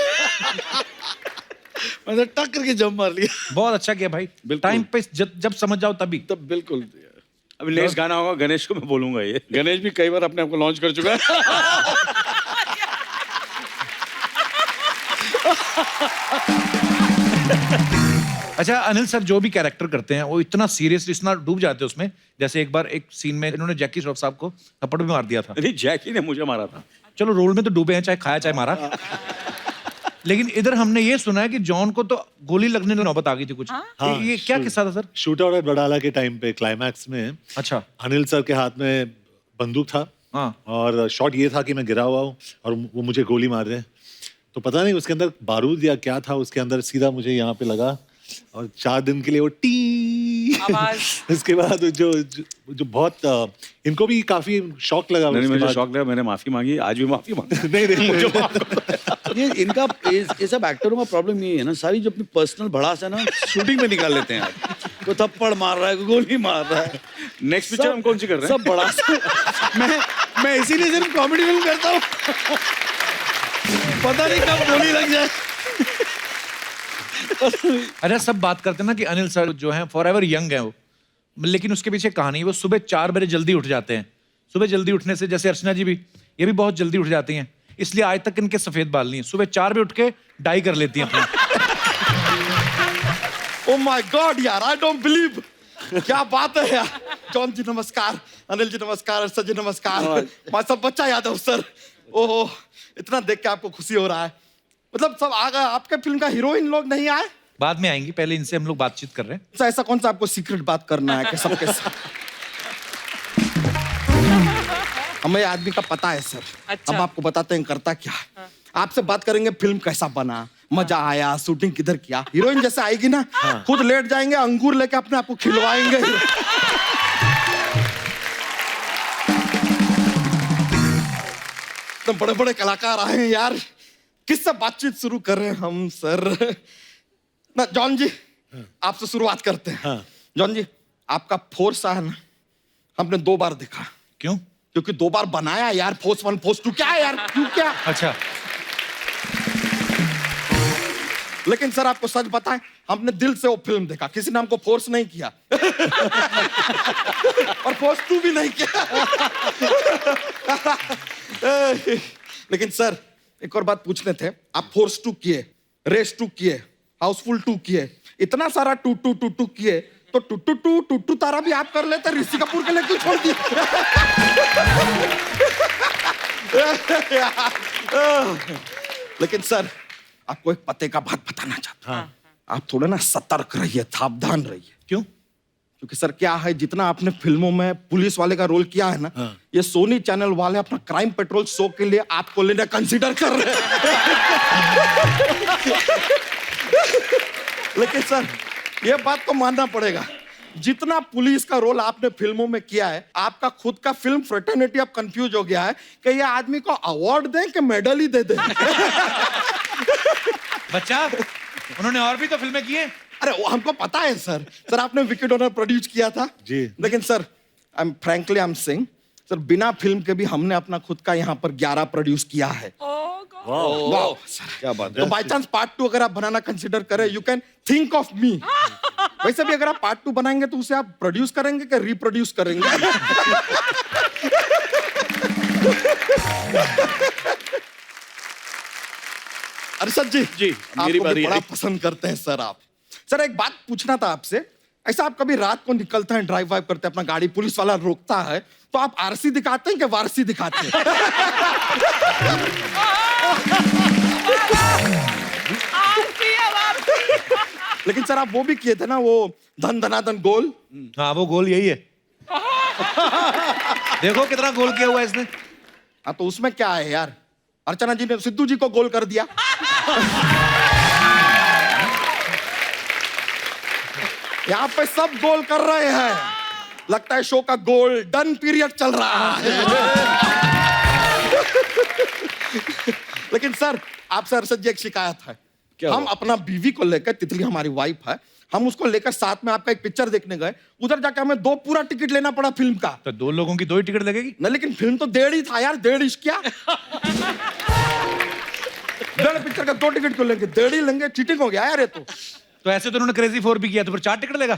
मैंने टक करके जंप मार लिया। बहुत अच्छा किया भाई, टाइम पे जब समझ जाओ तभी। तब बिल्कुल। अभी नेक्स्ट गाना होगा गणेश को मैं बोलूंगा। ये गणेश भी कई बार अपने आप को लॉन्च कर चुका है। अच्छा अनिल सर जो भी कैरेक्टर करते हैं वो इतना सीरियसली इतना डूब जाते हैं उसमें। जैसे एक बार एक सीन में इन्होंने जैकी श्रॉफ साहब को थप्पड़ भी मार दिया था। नहीं जैकी ने मुझे मारा था। चलो रोल में तो डूबे हैं, चाहे खाया चाहे मारा। लेकिन इधर हमने ये सुना है कि जॉन को तो गोली लगने की नौबत आ गई थी कुछ। ये क्या किस्सा था sir? Shoot out at Badala के टाइम पे क्लाइमैक्स में अच्छा अनिल सर के हाथ में बंदूक था। हाँ। और शॉट ये था कि मैं गिरा हुआ हूँ और वो मुझे गोली मार रहे हैं। तो पता नहीं उसके अंदर बारूद या क्या था, उसके अंदर सीधा मुझे यहाँ पे लगा और 4 दिन के लिए वो टी आवाज। इसके बाद जो बहुत इनको भी काफी शॉक लगा। नहीं उसके मुझे बाद- शौक लगा, मैंने माफी मांगी, आज भी माफी मांगी। नहीं मुझे माफ कर दो। ये सब एक्टरों का प्रॉब्लम ये है ना, सारी जो अपनी पर्सनल भड़ास है ना शूटिंग में निकाल लेते हैं यार। कोई थप्पड़ मार रहा है, कोई गोली मार रहा है। नेक्स्ट पिक्चर हम कौन सी कर रहे हैं? सब भड़ास। मैं इसीलिए सिर्फ कॉमेडी फिल्म करता हूँ। पता नहीं कब गोली लग जाए। अरे सब बात करते हैं ना कि अनिल सर जो हैं फॉर एवर यंग है वो, लेकिन उसके पीछे कहानी है। वो सुबह 4 बजे जल्दी उठ जाते हैं। सुबह जल्दी उठने से, जैसे अर्चना जी भी, ये भी बहुत जल्दी उठ जाती हैं, इसलिए आज तक इनके सफेद बाल नहीं है। सुबह 4 बजे उठ के डाई कर लेती हैं अपना। ओ माय गॉड यार, आई डोंट बिलीव। क्या बात है यार। जॉन जी नमस्कार, अनिल जी नमस्कार, अर्षद जी नमस्कार। मैं सब बच्चा यादव सर। ओहो, इतना देख के आपको खुशी हो रहा है? मतलब सब आ गए। आपके फिल्म का हीरोइन लोग नहीं आए? बाद में आएंगी, पहले इनसे हम लोग बातचीत कर रहे हैं। तो ऐसा कौन सा आपको सीक्रेट बात करना है कि सबके साथ? हमें आदमी का पता है सर। अच्छा। अब आपको बताते हैं करता क्या है। आपसे बात करेंगे फिल्म कैसा बना, मजा आया, शूटिंग किधर किया। हीरोइन जैसे आएगी ना, खुद लेट जाएंगे, अंगूर लेके अपने आप को खिलवाएंगे। तो बड़े बड़े कलाकार आए हैं यार, किससे बातचीत शुरू कर रहे हैं हम सर? ना जॉन जी, आपसे शुरुआत करते हैं। जॉन जी, आपका फोर्स है ना, हमने 2 बार देखा। क्यों? क्योंकि 2 बार बनाया यार, फोर्स 1 फोर्स 2 क्या है यार, क्यों क्या? अच्छा। लेकिन सर आपको सच बताएं, हमने दिल से वो फिल्म देखा, किसी ने हमको फोर्स नहीं किया। और फोर्स 2 भी नहीं किया। लेकिन सर एक और बात पूछने थे, आप फोर्स 2 किए, रेस 2 किए, हाउसफुल 2 किए, इतना सारा टू किए, तो टू तारा भी आप कर लेते, ऋषि कपूर के लिए क्यों छोड़ दिए? लेकिन सर आपको एक पते का बात बताना चाहता हूं। आप थोड़ा ना सतर्क रहिए, सावधान रहिए। क्यों? क्योंकि सर क्या है, जितना आपने फिल्मों में पुलिस वाले का रोल किया है ना, ये सोनी चैनल वाले अपना क्राइम पेट्रोल शो के लिए आपको लेना कंसीडर कर रहे हैं। लेकिन सर ये बात तो मानना पड़ेगा, जितना पुलिस का रोल आपने फिल्मों में किया है, आपका खुद का फिल्म फ्रेटर्निटी अब कंफ्यूज हो गया है कि ये आदमी को अवार्ड दें कि मेडल ही दे दें। बच्चा, उन्होंने और भी तो फिल्में की हैं। अरे वो हमको पता है सर। सर आपने विकेट ऑनर प्रोड्यूस किया था जी। लेकिन sir frankly I am saying sir, बिना फिल्म के भी हमने अपना खुद का यहाँ पर 11 प्रोड्यूस किया है। वाह सर, क्या बात तो बाय चांस पार्ट 2 अगर आप बनाना कंसीडर करें, you can think of me. वैसे भी अगर आप पार्ट 2 बनाएंगे तो उसे आप प्रोड्यूस करेंगे कि रिप्रोड्यूस करेंगे? अरशद जी, मेरी आपको बारी भी बड़ा है। पसंद करते हैं सर आप। सर एक बात पूछना था आपसे, ऐसा आप कभी रात को निकलते हैं, ड्राइव वाइव करते हैं, अपना गाड़ी पुलिस वाला रोकता है, तो आप आरसी दिखाते हैं कि वारसी दिखाते हैं? लेकिन सर आप वो भी किए थे ना, वो धन धनाधन गोल। हाँ, वो गोल यही है। देखो कितना गोल किया हुआ है इसने। हाँ तो उसमें क्या है यार, अर्चना जी ने सिद्धू जी को गोल कर दिया। यहाँ पे सब गोल कर रहे हैं, लगता है शो का गोल डन पीरियड चल रहा है। लेकिन सर आपसे अर्शद जी एक शिकायत है। हम अपना बीवी को लेकर, तितली हमारी वाइफ है, हम उसको लेकर साथ में आपका एक पिक्चर देखने गए, उधर जाके हमें 2 पूरा टिकट लेना पड़ा फिल्म का। तो 2 लोगों की 2 ही टिकट लगेगी ना, लेकिन फिल्म तो 1.5 ही था यार, 1.5 इश्क क्या। 1.5 पिक्चर का 2 टिकट क्यों लेंगे? 1.5 ही लेंगे, चीटिंग हो गया यार ये तो। तो ऐसे तो उन्होंने क्रेजी 4 भी किया, तो फिर 4 टिकट लेगा।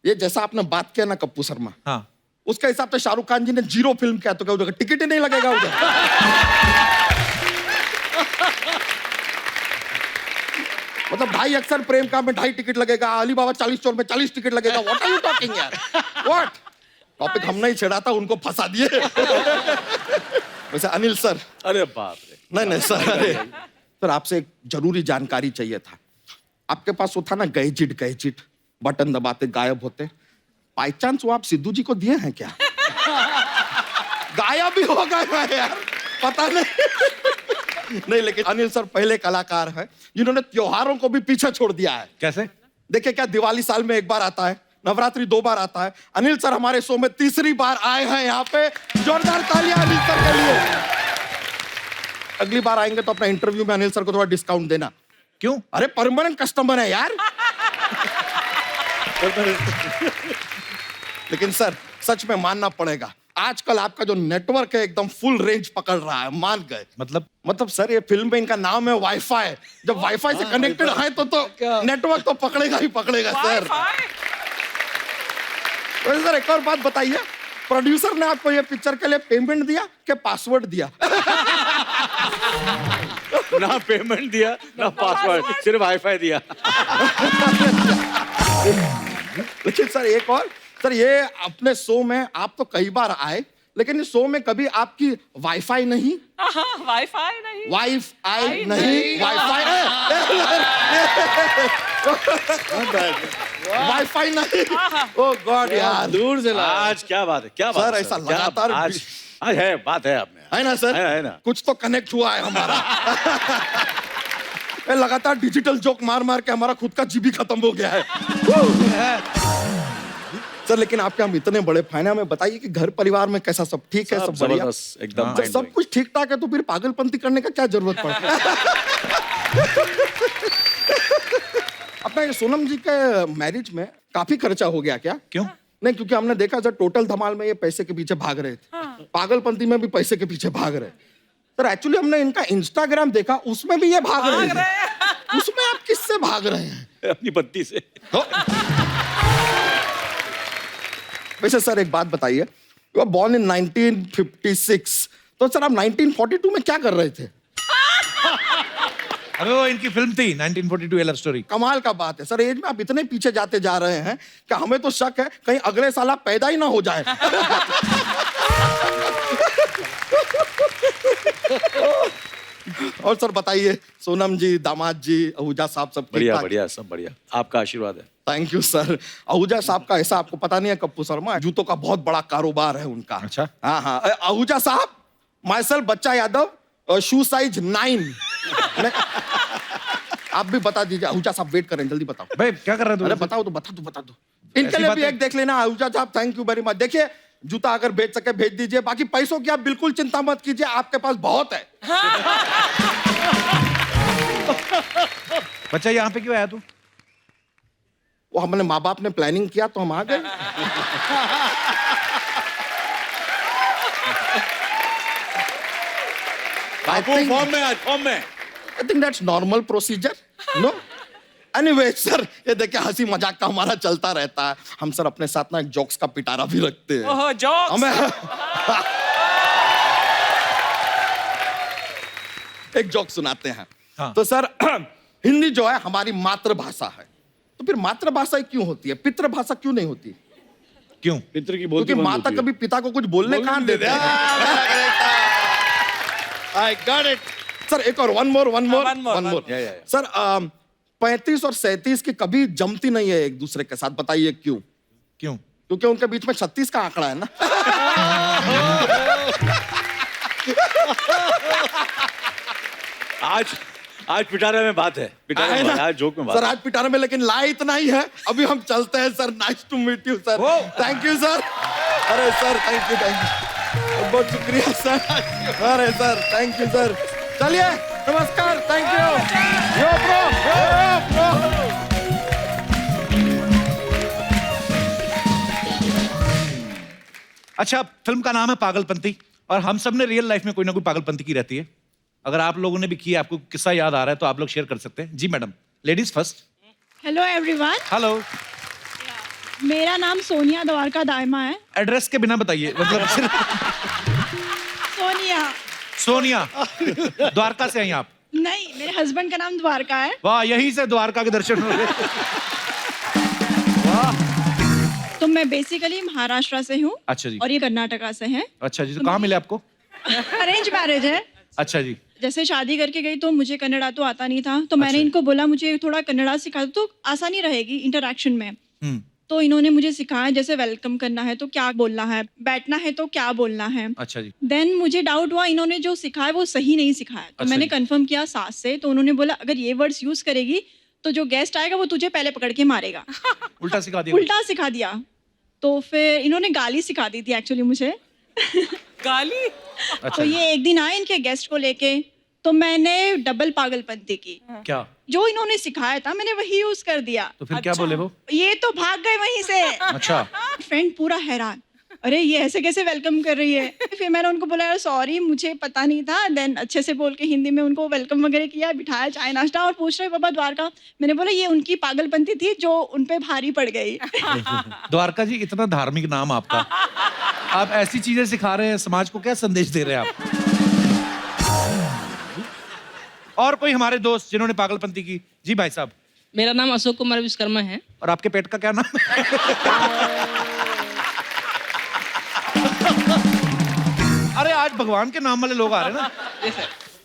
ये जैसा आपने बात किया ना कप्पू शर्मा, हाँ, उसके हिसाब से शाहरुख खान जी ने 0 फिल्म किया, तो क्या उधर टिकट ही नहीं लगेगा उधर? मतलब 2.5 अक्षर प्रेम का में 2.5 टिकट लगेगा, अली बाबा 40 चोर में 40 टिकट लगेगा। व्हाट आर यू टॉकिंग यार, व्हाट? टॉपिक हमने ही छेड़ा था, उनको फंसा दिए। वैसे अनिल सर, अरे बाप रे, नहीं सर, अरे सर आपसे एक जरूरी जानकारी चाहिए था। आपके पास वो था ना गैजेट, बटन दबाते गायब होते, बाई चांस वो आप सिद्धू जी को दिए हैं क्या? गायब भी हो गए यार, पता नहीं। नहीं लेकिन अनिल सर पहले कलाकार हैं जिन्होंने त्योहारों को भी पीछे छोड़ दिया है। कैसे? देखिए क्या, दिवाली साल में 1 बार आता है, नवरात्रि 2 बार आता है। अनिल सर हमारे शो में 3री बार आए हैं यहाँ पे, जोरदार तालियां अनिल सर के लिए। अगली बार आएंगे तो अपना इंटरव्यू में अनिल सर को थोड़ा डिस्काउंट देना। क्यों? अरे परमानेंट कस्टमर है यार। लेकिन सर सच में मानना पड़ेगा, आजकल आपका जो नेटवर्क है एकदम फुल रेंज पकड़ रहा है, मान गए। मतलब सर ये फिल्म में इनका नाम है वाईफाई, जब वाईफाई से कनेक्टेड है तो नेटवर्क तो पकड़ेगा ही पकड़ेगा सर। वैसे सर एक और बात बताइए, प्रोड्यूसर ने आपको ये पिक्चर के लिए पेमेंट दिया कि पासवर्ड दिया? ना पेमेंट दिया ना पासवर्ड, सिर्फ वाईफाई दिया। लेकिन सर एक और, सर ये अपने शो में आप तो कई बार आए, लेकिन इस शो में कभी आपकी वाईफाई नहीं? वाईफाई नहीं, वाईफाई नहीं, वाईफाई वाईफाई नहीं। ओ गॉड यार, दूर से आज क्या बात है, क्या बात सर है ऐसा क्या लगातार आज है, बात है आप में, है ना सर? है ना? कुछ तो कनेक्ट हुआ है हमारा। ये लगातार डिजिटल जोक मार मार के हमारा खुद का जीबी खत्म हो गया है। सर लेकिन आपके हम इतने बड़े फैन हैं, हमें बताइए कि घर परिवार में कैसा, सब ठीक है, सब बढ़िया? जबरदस्त, एकदम जब सब कुछ ठीक ठाक है तो फिर पागलपंती करने का क्या जरूरत पड़ा? अपना ये सोनम जी के मैरिज में काफी खर्चा हो गया क्या? क्यों? नहीं, क्योंकि हमने देखा सर टोटल धमाल में ये पैसे के पीछे भाग रहे थे, पागलपंती में भी पैसे के पीछे भाग रहे। सर एक्चुअली हमने इनका इंस्टाग्राम देखा, उसमें भी ये भाग रहे हैं। उसमें आप किससे भाग रहे हैं? अपनी पत्नी से। वैसे सर एक बात बताइए, यू आर बॉर्न इन 1956, तो सर आप 1942 में क्या कर रहे थे? अबे वो इनकी फिल्म थी 1942 लव स्टोरी। कमाल का बात है सर, एज में आप इतने पीछे जाते जा रहे हैं कि हमें तो शक है कहीं अगले साल आप पैदा ही ना हो जाए। और सर बताइए, सोनम जी, दामाद जी, आहूजा साहब सब बढ़िया ठीक-ठाक? बढ़िया, सब बढ़िया, आपका आशीर्वाद है। Thank you sir. आहूजा साहब का ऐसा आपको पता नहीं है कप्पू शर्मा, जूतों का बहुत बड़ा कारोबार है उनका। अच्छा। हाँ हाँ, आहूजा साहब, माई सेल्फ बच्चा यादव, शू साइज 9। आप भी बता दीजिए। आहूजा साहब वेट करें, जल्दी बताओ। भाई क्या कर रहे हो? अरे बताओ तो, बता दो। इनके लिए भी बातें- एक देख लेना। आहूजा साहब थैंक यू वेरी मच। देखिए जूता अगर भेज सके भेज दीजिए, बाकी पैसों की आप बिल्कुल चिंता मत कीजिए, आपके पास बहुत है। बच्चा यहाँ पे क्यों आया तू? वो हमने माँ बाप ने प्लानिंग किया तो हम आ गए। फॉर्म में I think that's normal procedure, no? Anyway, sir ये देखिए हंसी मजाक का हमारा चलता रहता है। हम सर अपने साथ ना एक जोक्स का पिटारा भी रखते हैं। ओह, जोक्स। हमें एक जोक सुनाते हैं। हाँ। तो सर हिंदी जो है हमारी मातृभाषा है, तो फिर मातृभाषा क्यों होती है, पितृभाषा क्यों नहीं होती? क्यों? पितृ की बोलती क्योंकि बंद माता होती है। कभी पिता को कुछ बोलने कहाँ देते हैं। I got it. सर एक और वन मोर। one more. या। सर 35 और 37 की कभी जमती नहीं है एक दूसरे के साथ, बताइए क्यों? क्यों? क्योंकि उनके बीच में 36 का आंकड़ा है ना। आज पिटारे में बात है, पिटारे में बात है, आज जोक में बात सर है। आज पिटारे में, लेकिन ला इतना ही है। अभी हम चलते हैं sir. Nice to meet you sir. Thank you sir. अरे सर थैंक यू बहुत शुक्रिया सर। अरे सर थैंक यू सर। चलिए नमस्कार, थैंक यू। Yo bro. अच्छा, फिल्म का नाम है पागलपंती और हम सब ने रियल लाइफ में कोई ना कोई पागलपंती की रहती है। अगर आप लोगों ने भी की, आपको किस्सा याद आ रहा है तो आप लोग शेयर कर सकते हैं। जी madam, ladies first. Hello everyone, hello. मेरा नाम सोनिया द्वारका दायमा है। एड्रेस के बिना बताइए, मतलब सिर्फ सोनिया। सोनिया द्वारका से हैं आप? नहीं, मेरे हस्बैंड का नाम द्वारका है। वाह, यहीं से द्वारका के दर्शन हो गए। तो मैं बेसिकली महाराष्ट्र से हूँ। अच्छा जी। और ये कर्नाटका से हैं। अच्छा जी, तो कहाँ मिले आपको? अरेंज मैरिज है। अच्छा जी। जैसे शादी करके गई तो मुझे कन्नड़ा तो आता नहीं था, तो मैंने इनको बोला मुझे थोड़ा कन्नड़ा सिखा दो तो आसानी रहेगी इंटरेक्शन में। तो इन्होंने मुझे सिखाया, जैसे वेलकम करना है तो क्या बोलना है, बैठना है तो क्या बोलना है। अच्छा जी। देन मुझे डाउट हुआ, इन्होंने जो सिखाया वो सही नहीं सिखाया। तो अच्छा मैंने जी। कंफर्म किया सास से, तो उन्होंने बोला अगर ये वर्ड्स यूज करेगी तो जो गेस्ट आएगा वो तुझे पहले पकड़ के मारेगा। उल्टा सिखा दिया? उल्टा सिखा दिया। तो फिर इन्होंने गाली सिखा दी थी एक्चुअली मुझे। गाली? तो ये एक दिन आए इनके गेस्ट को लेके, तो मैंने डबल पागलपंती की। क्या? जो इन्होंने सिखाया था मैंने वही यूज कर दिया। तो फिर क्या बोले वो? ये तो भाग गए वहीं से। अच्छा। फ्रेंड पूरा हैरान, अरे ये ऐसे कैसे वेलकम कर रही है। फिर मैंने उनको बोला यार सॉरी मुझे पता नहीं था। देन अच्छे से बोल के हिंदी में उनको वेलकम वगैरह किया, बिठाया चाय नाश्ता, और पूछ रहे बाबा द्वारका। मैंने बोला ये उनकी पागलपंती थी जो उनपे भारी पड़ गई। द्वारका जी, इतना धार्मिक नाम आपका, आप ऐसी चीजें सिखा रहे हैं, समाज को क्या संदेश दे रहे हैं आप? और कोई हमारे दोस्त जिन्होंने पागलपंती की? जी भाई साहब। मेरा नाम अशोक कुमार विश्वकर्मा है। और आपके पेट का क्या नाम है? अरे आज भगवान के नाम वाले लोग आ रहे हैं ना।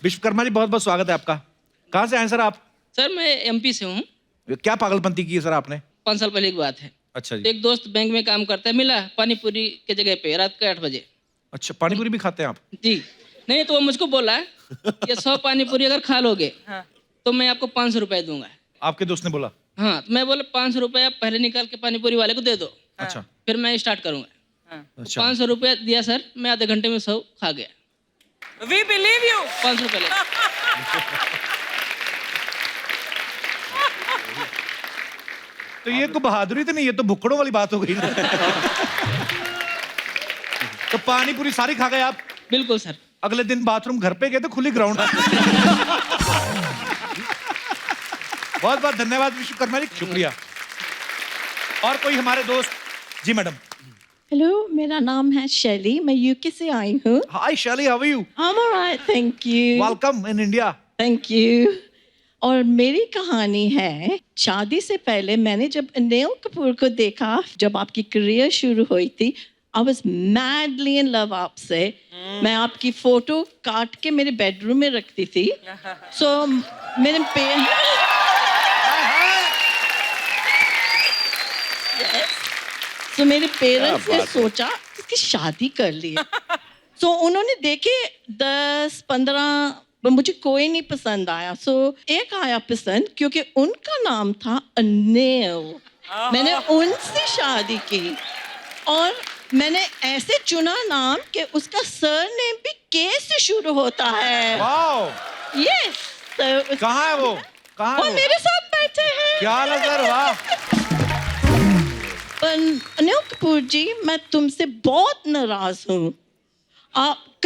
विश्वकर्मा जी, बहुत बहुत स्वागत है आपका। कहाँ से आए सर आप? सर मैं एमपी से हूँ। क्या पागलपंती की है सर आपने? 5 साल पहले की बात है। अच्छा जी। एक दोस्त बैंक में काम करता है, मिला पानीपुरी के जगह पे रात के 8 बजे। अच्छा, पानीपुरी भी खाते हैं आप? जी नहीं, तो वो मुझको बोला ये 100 पानीपुरी अगर खा लोगे तो मैं आपको 500 रुपए दूंगा। आपके दोस्त ने बोला? हाँ, तो मैं बोला 500 रुपए पहले निकाल के पानी पूरी वाले को दे दो। अच्छा। फिर मैं स्टार्ट करूंगा। अच्छा। 500 रुपया दिया सर, मैं आधे घंटे में सब खा गया। We believe you. 500 रुपए ले। तो ये को बहादुरी तो नहीं, ये तो भुक्कड़ों वाली बात हो गई ना। तो पानी पूरी सारी खा गए आप? बिल्कुल सर। अगले दिन बाथरूम घर पे गए तो खुली ग्राउंड। बहुत बहुत धन्यवाद विश्वकर्मा जी, शुक्रिया। और कोई हमारे दोस्त? जी मैडम। हेलो, मेरा नाम है शैली, मैं यूके से आई हूँ। Hi Shelly, how are you? I am alright, thank you. Welcome in India. Thank you. और मेरी कहानी है, शादी से पहले मैंने जब अनिल कपूर को देखा, जब आपकी करियर शुरू हुई थी, I was madly in love आपसे। मैं आपकी फोटो काट के मेरे बेडरूम में रखती थी। सो मेरे मेरे पेरेंट्स ने सोचा इसकी शादी कर ली। सो उन्होंने देखे 10-15, मुझे कोई नहीं पसंद आया। सो एक आया पसंद, क्योंकि उनका नाम था अनिल। मैंने उनसे शादी की और मैंने ऐसे चुना नाम कि उसका सरनेम भी के से शुरू होता है। वाओ। यस। कहाँ है वो? कहाँ है वो? मेरे साथ बैठे हैं। क्या नजर, वाह। पर अनिल कपूर जी, मैं तुमसे बहुत नाराज हूँ।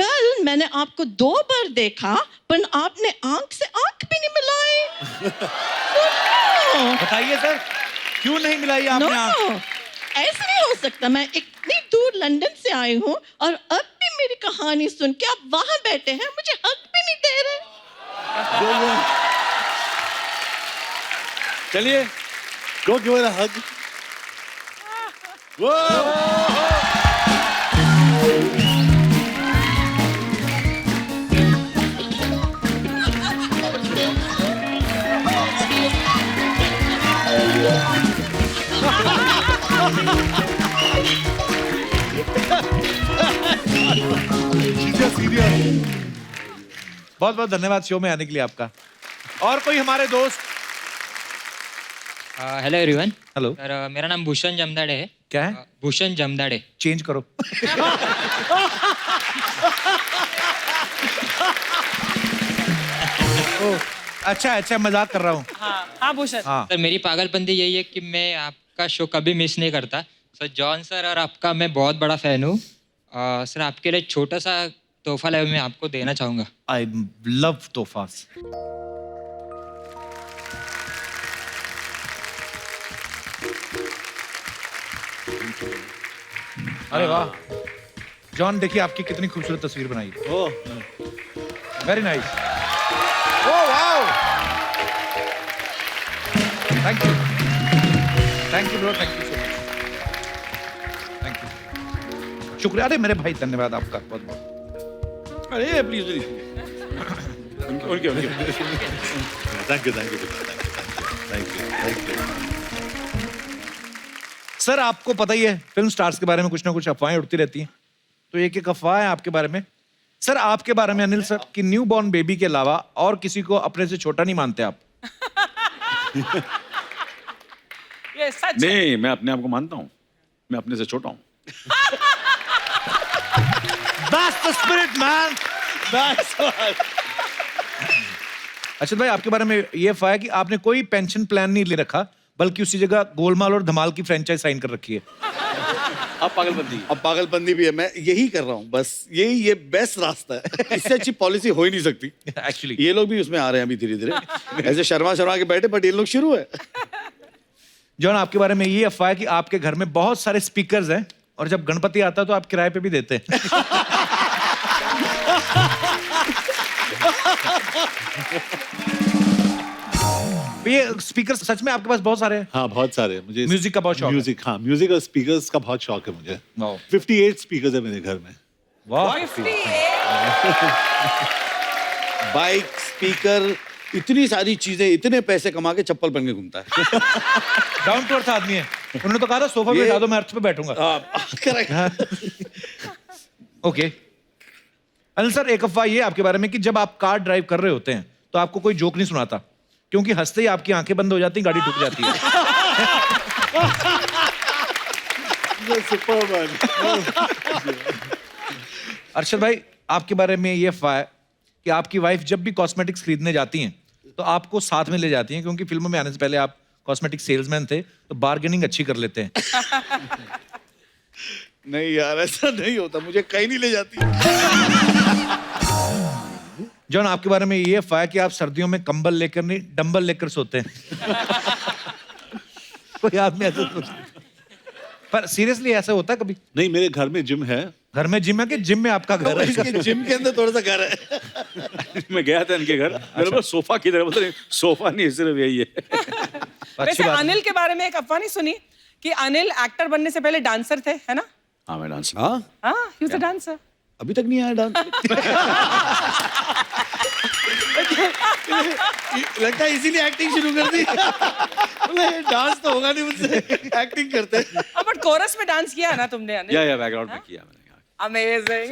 कल मैंने आपको 2 बार देखा, पर आपने आंख से आंख भी नहीं मिलाई। बताइए सर, क्यों नहीं मिलाई आपने आंख? ऐसे नहीं हो सकता। मैं इतनी दूर लंदन से आई हूँ और अब भी मेरी कहानी सुन के आप वहां बैठे हैं, मुझे हक भी नहीं दे रहे। चलिए, Go give her a hug. बहुत बहुत धन्यवाद शो में आने के लिए आपका। और कोई हमारे दोस्त? Hello everyone. हेलो सर, मेरा नाम भूषण जमदाड़े है। क्या है? भूषण जमदाड़े। चेंज करो। अच्छा अच्छा, मजाक कर रहा हूँ। हाँ भूषण। सर, मेरी पागलपंती यही है कि मैं आपका शो कभी मिस नहीं करता। सर, जॉन सर और आपका मैं बहुत बड़ा फैन हूँ। सर, आपके लिए छोटा सा तोहफा लाया मैं आपको देना चाहूँगा। आई लव तोहफास। अरे वाह जॉन, देखिए आपकी कितनी खूबसूरत तस्वीर बनाई है। Very nice. Oh wow, thank you bro, thank you so much, thank you, शुक्रिया। अरे मेरे भाई, धन्यवाद आपका बहुत बहुत। अरे please please. Thank you. Sir, आपको पता ही है फिल्म स्टार्स के बारे में कुछ ना कुछ अफवाहें उड़ती रहती हैं, तो एक अफवाह है आपके बारे में। सर, आपके बारे में अनिल सर कि न्यू बॉर्न बेबी के अलावा और किसी को अपने से छोटा नहीं मानते आप। ये सच है। नहीं, मैं अपने आप को मानता हूँ, मैं अपने से छोटा हूँ। That's the spirit, man. अच्छा भाई, आपके बारे में ये अफवाह है कि आपने कोई पेंशन प्लान नहीं ले रखा, बल्कि उसी जगह गोलमाल और धमाल की फ्रेंचाइज साइन कर रखी है। अब पागलपंती भी है। मैं यही कर रहा हूँ, बस ये बेस्ट रास्ता है। इससे अच्छी पॉलिसी हो ही नहीं सकती एक्चुअली। ये लोग भी उसमें आ रहे हैं अभी धीरे धीरे। ऐसे शर्मा के बैठे, बट ये लोग शुरू है। जॉन, आपके बारे में ये अफवाह है कि आपके घर में बहुत सारे स्पीकर्स हैं और जब गणपति आता है तो आप किराए पे भी देते हैं। ये स्पीकर सच में आपके पास बहुत सारे हैं? हाँ, बहुत सारे। मुझे म्यूजिक का बहुत शौक है। म्यूजिक और स्पीकर्स का बहुत शौक है मुझे। 58 स्पीकर्स है मेरे घर में। बाइक, स्पीकर, इतनी सारी चीजें, इतने पैसे कमा के चप्पल पहन के घूमता है। डाउन टू अर्थ आदमी है। उन्होंने तो कहा था सोफा पे बैठा दो, मैं अर्थ पे बैठूंगा। ओके अनिल सर, एक अफवाह ये आपके बारे में कि जब आप कार ड्राइव कर रहे होते हैं तो आपको कोई जोक नहीं सुनाता, क्योंकि हंसते ही आपकी आंखें बंद हो जाती, गाड़ी ठुक जाती है। अरशद भाई, आपके बारे में ये अफवाह है कि आपकी वाइफ जब भी कॉस्मेटिक्स खरीदने जाती हैं तो आपको साथ में ले जाती हैं, क्योंकि फिल्मों में आने से पहले आप कॉस्मेटिक सेल्समैन थे, तो बार्गेनिंग अच्छी कर लेते हैं। नहीं यार, ऐसा नहीं होता, मुझे कहीं नहीं ले जाती। जॉन, आपके बारे में ये अफवाह है कि आप सर्दियों में कंबल लेकर नहीं, डंबल लेकर सोते हैं। कोई आप में ऐसा सोचता है? पर सीरियसली ऐसा होता है कभी? नहीं, मेरे घर में जिम है। घर में जिम है कि जिम में आपका घर है? इसके जिम के अंदर थोड़ा सा घर है। मैं गया था इनके घर, मेरे पास सोफा किधर, मतलब सोफा नहीं, सिर्फ यही है। वैसे अनिल के बारे में एक अफवाह नहीं सुनी कि अनिल एक्टर बनने से पहले डांसर थे, है ना? हाँ, मैं डांसर। हाँ, ही वाज अ डांसर। अभी तक नहीं आया डांस। लगता है इसीलिए एक्टिंग शुरू कर दी। डांस तो होगा नहीं मुझसे, एक्टिंग करते हैं। बट कोरस में डांस किया ना तुमने अनिल? या बैकग्राउंड में किया मैंने। अमेजिंग।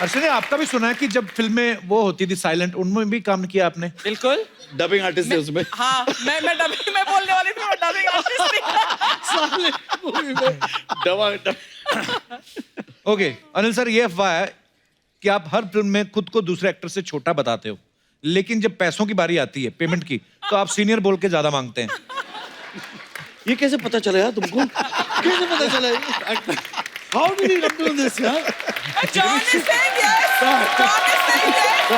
अर्शद ने आपका भी सुना है कि जब फिल्में वो होती थी साइलेंट, उनमें भी काम किया आपने? बिल्कुल, डबिंग आर्टिस्ट थे उसमें। हाँ, मैं डबिंग में बोलने वाली थी, मैं डबिंग आर्टिस्ट थी। ओके अनिल सर, ये अफवाह है कि आप हर फिल्म में खुद को दूसरे एक्टर से छोटा बताते हो, लेकिन जब पैसों की बारी आती है, पेमेंट की, तो आप सीनियर बोल के ज्यादा मांगते हैं। ये कैसे पता चला यार तुमको? कैसे पता चला? How did you come to this, यार? John is saying yes. John is saying yes.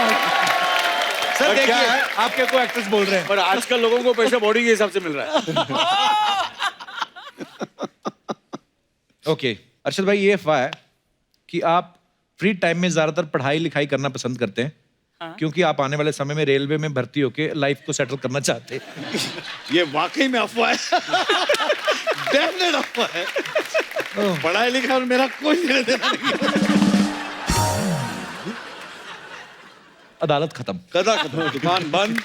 Sir देखिए, आपके को एक्टर्स बोल रहे हैं, पर आजकल लोगों को पैसा बॉडी के हिसाब से मिल रहा है। ओके अरशद भाई, ये अफवाह है कि आप फ्री टाइम में ज्यादातर पढ़ाई लिखाई करना पसंद करते हैं, क्योंकि आप आने वाले समय में रेलवे में भर्ती होके लाइफ को सेटल करना चाहते हैं। ये वाकई में अफवाह है। डेफिनेट अफवाह है। पढ़ाई लिखाई और मेरा कोई लेना देना नहीं है। अदालत खत्म, कदा खत्म, दुकान बंद।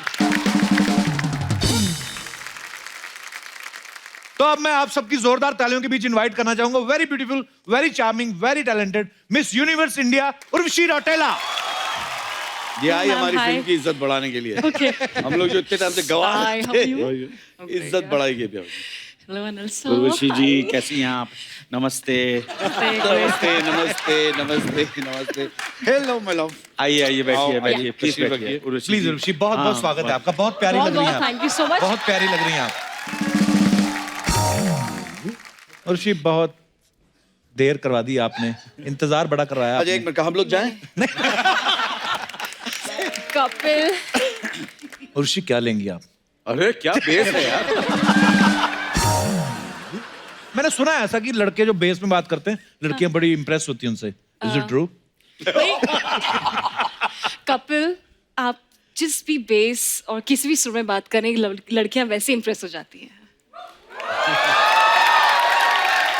तो अब मैं आप सबकी जोरदार तालियों के बीच इनवाइट करना चाहूंगा very beautiful, very charming, very talented miss universe India Urvashi Rautela. ये आई हमारी फिल्म की इज्जत बढ़ाने के लिए। हम लोग जो इतने टाइम से गवाह थे, इज्जत बढ़ाई गई। Hello Anil sir. उर्वशी जी, कैसी हैं आप? नमस्ते नमस्ते नमस्ते नमस्ते नमस्ते। Hello my love. आइए आइए, बैठिए बैठिए, प्लीज बैठिए। प्लीज उर्वशी, बहुत बहुत स्वागत है आपका, बहुत प्यारी लग रही हैं आप। Thank you so much. बहुत प्यारी लग रही हैं आप उर्वशी। बहुत देर करवा दी आपने, इंतजार बड़ा करवाया। अच्छा एक मिनट, हम लोग जाएं? कपिल। उर्वशी क्या लेंगी आप? अरे क्या बेस है यार। मैंने सुना है ऐसा कि लड़के जो बेस में बात करते हैं, लड़कियां बड़ी इंप्रेस होती हैं उनसे। Is it true? कपिल, आप जिस भी बेस और किसी भी सुर में बात करें, लड़कियां वैसे इंप्रेस हो जाती हैं।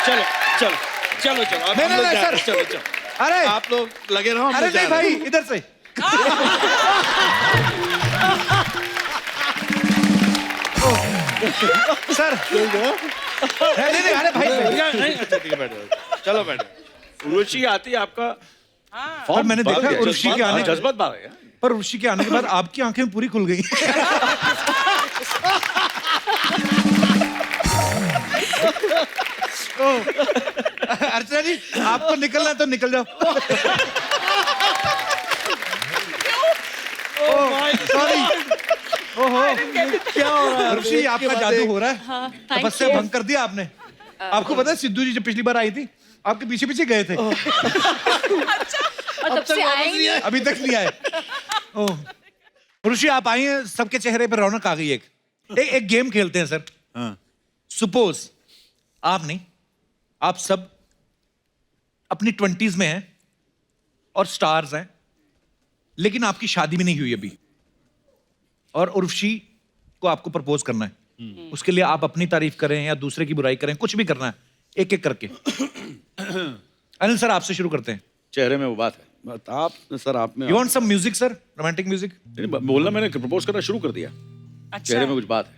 चलो चलो चलो चलो, अब हम लोग जा रहे हैं। चलो चलो, अरे आप लोग लगे रहो, हम अरे लोग जा नहीं रहे भाई, हैं। इधर से। सर नहीं नहीं, अरे भाई नहीं, अच्छा ठीक है, बैठो। चलो बैठो। उर्वशी आती है आपका। पर मैंने देखा उर्वशी के आने जज्बात बात है। पर उर्वशी के आने के बाद आपकी आंखें पूरी खुल गई। अर्चना जी, आपको निकलना है तो निकल जाओ। सॉरी। ओहो, क्या हो रहा है? उर्वशी, आपका जादू हो रहा है। हाँ, तपस्या भंग कर दिया आपने। आपको पता है सिद्धू जी जब पिछली बार आई थी, आपके पीछे पीछे गए थे। और तब से आएंगे। अभी तक नहीं आए। ओह, उर्वशी आप आई हैं, सबके चेहरे पर रौनक आ गई। एक गेम खेलते हैं सर। सपोज आप नहीं, आप सब अपनी 20s में हैं और स्टार्स हैं, लेकिन आपकी शादी भी नहीं हुई अभी, और उर्वशी को आपको प्रपोज करना है। उसके लिए आप अपनी तारीफ करें या दूसरे की बुराई करें, कुछ भी करना है, एक एक करके। अनिल सर, आपसे शुरू करते हैं। चेहरे में वो बात है। आप सर, आप में you want some music sir, romantic music? बोलना, मैंने प्रपोज करना शुरू कर दिया। चेहरे में कुछ बात है।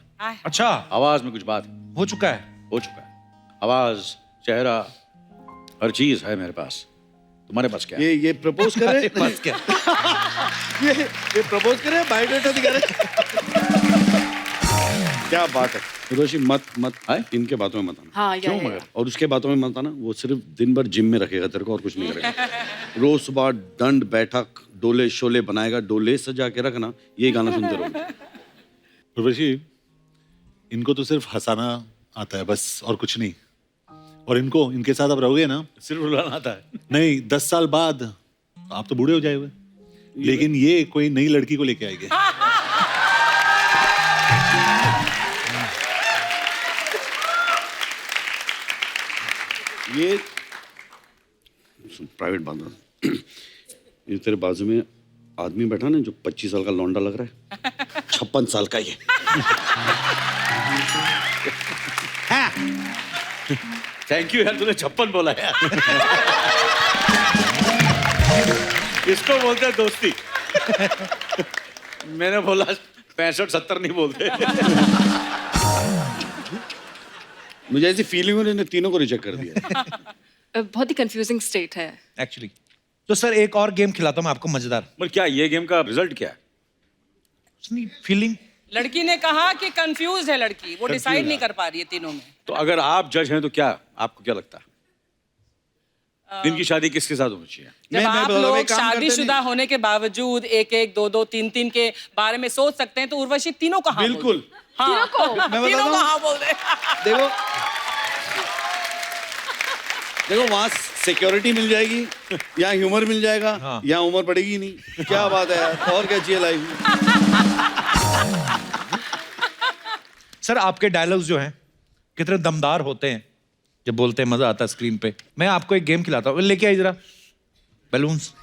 अच्छा, आवाज में कुछ बात हो चुका है। हो चुका है। आवाज, चेहरा, हर चीज है मेरे पास। तुम्हारे पास क्या है? ये प्रपोज कर रहे बस क्या? ये प्रपोज कर रहे हैं, बायोडाटा दिखा रहे हैं। क्या बात है उर्वशी, मत इनके बातों में मत आना। हाँ, क्यों मगर? और उसके बातों में मत आना, वो सिर्फ दिन भर जिम में रखेगा तेरे को और कुछ नहीं करेगा। रोज सुबह दंड बैठक डोले शोले बनाएगा, डोले सजा के रखना, ये गाना सुनते रहोगे। उर्वशी, इनको तो सिर्फ हंसाना आता है बस, और कुछ नहीं। और इनके साथ आप रहोगे ना, सिर्फ रुलाना आता है। नहीं 10 साल बाद आप तो बूढ़े हो जाएंगे, लेकिन ये कोई नई लड़की को लेके आएंगे। ये प्राइवेट बात है। ये तेरे बाजू में आदमी बैठा ना, जो 25 साल का लौंडा लग रहा है, 56 साल का ये। थैंक यू यार, तूने 56 बोला यार। इसको बोलते हैं दोस्ती। मैंने बोला 65-70 नहीं बोलते। मुझे ऐसी फीलिंग हुई इन्होंने तीनों को रिजेक्ट कर दिया। बहुत ही कंफ्यूजिंग स्टेट है एक्चुअली। तो सर एक और गेम खिलाता हूँ मैं आपको मजेदार। पर क्या ये गेम का रिजल्ट क्या है? फीलिंग। लड़की ने कहा कि कंफ्यूज है लड़की, वो डिसाइड नहीं कर पा रही है तीनों में। तो अगर आप जज हैं तो क्या आपको क्या लगता है इनकी शादी किसके साथ होनी चाहिए? जब आप लोग शादीशुदा होने के बावजूद एक, दो, तीन के बारे में सोच सकते हैं, तो उर्वशी तीनों का हाँ बिल्कुल। हाँ, मैं बताता तीनों का हूँ। हाँ बोल दे। देखो वहां सिक्योरिटी मिल जाएगी, यहाँ ह्यूमर मिल जाएगा, यहाँ उम्र पड़ेगी नहीं। क्या बात है यार, और क्या चाहिए लाइफ में? सर आपके डायलॉग्स जो हैं कितने दमदार होते हैं, जब बोलते हैं मजा आता है स्क्रीन पे। मैं आपको एक गेम खिलाता हूँ, लेके आई जरा बैलून्स।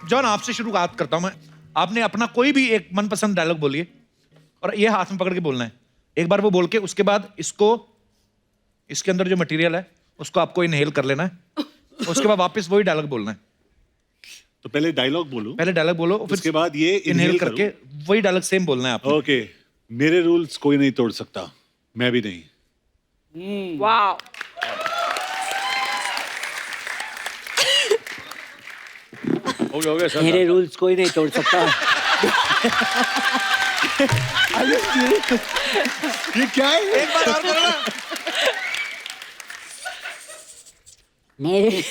जॉन आपसे शुरुआत करता हूं मैं। आपने अपना कोई भी एक मनपसंद डायलॉग बोलिए और ये हाथ में पकड़ के बोलना है। एक बार वो बोल के उसके बाद इसके अंदर जो मटेरियल है उसको आपको इनहेल कर लेना है, उसके बाद वापस वही डायलॉग बोलना है। तो पहले डायलॉग बोलो, पहले डायलॉग बोलो, फिर उसके बाद ये इनहेल करके वही डायलॉग सेम बोलना है आपको। ओके, मेरे रूल्स कोई नहीं तोड़ सकता, मैं भी नहीं। वाह। हो गया सर। मेरे रूल्स कोई नहीं तोड़ सकता। ये क्या है? एक बार और बोलो ना। मेरे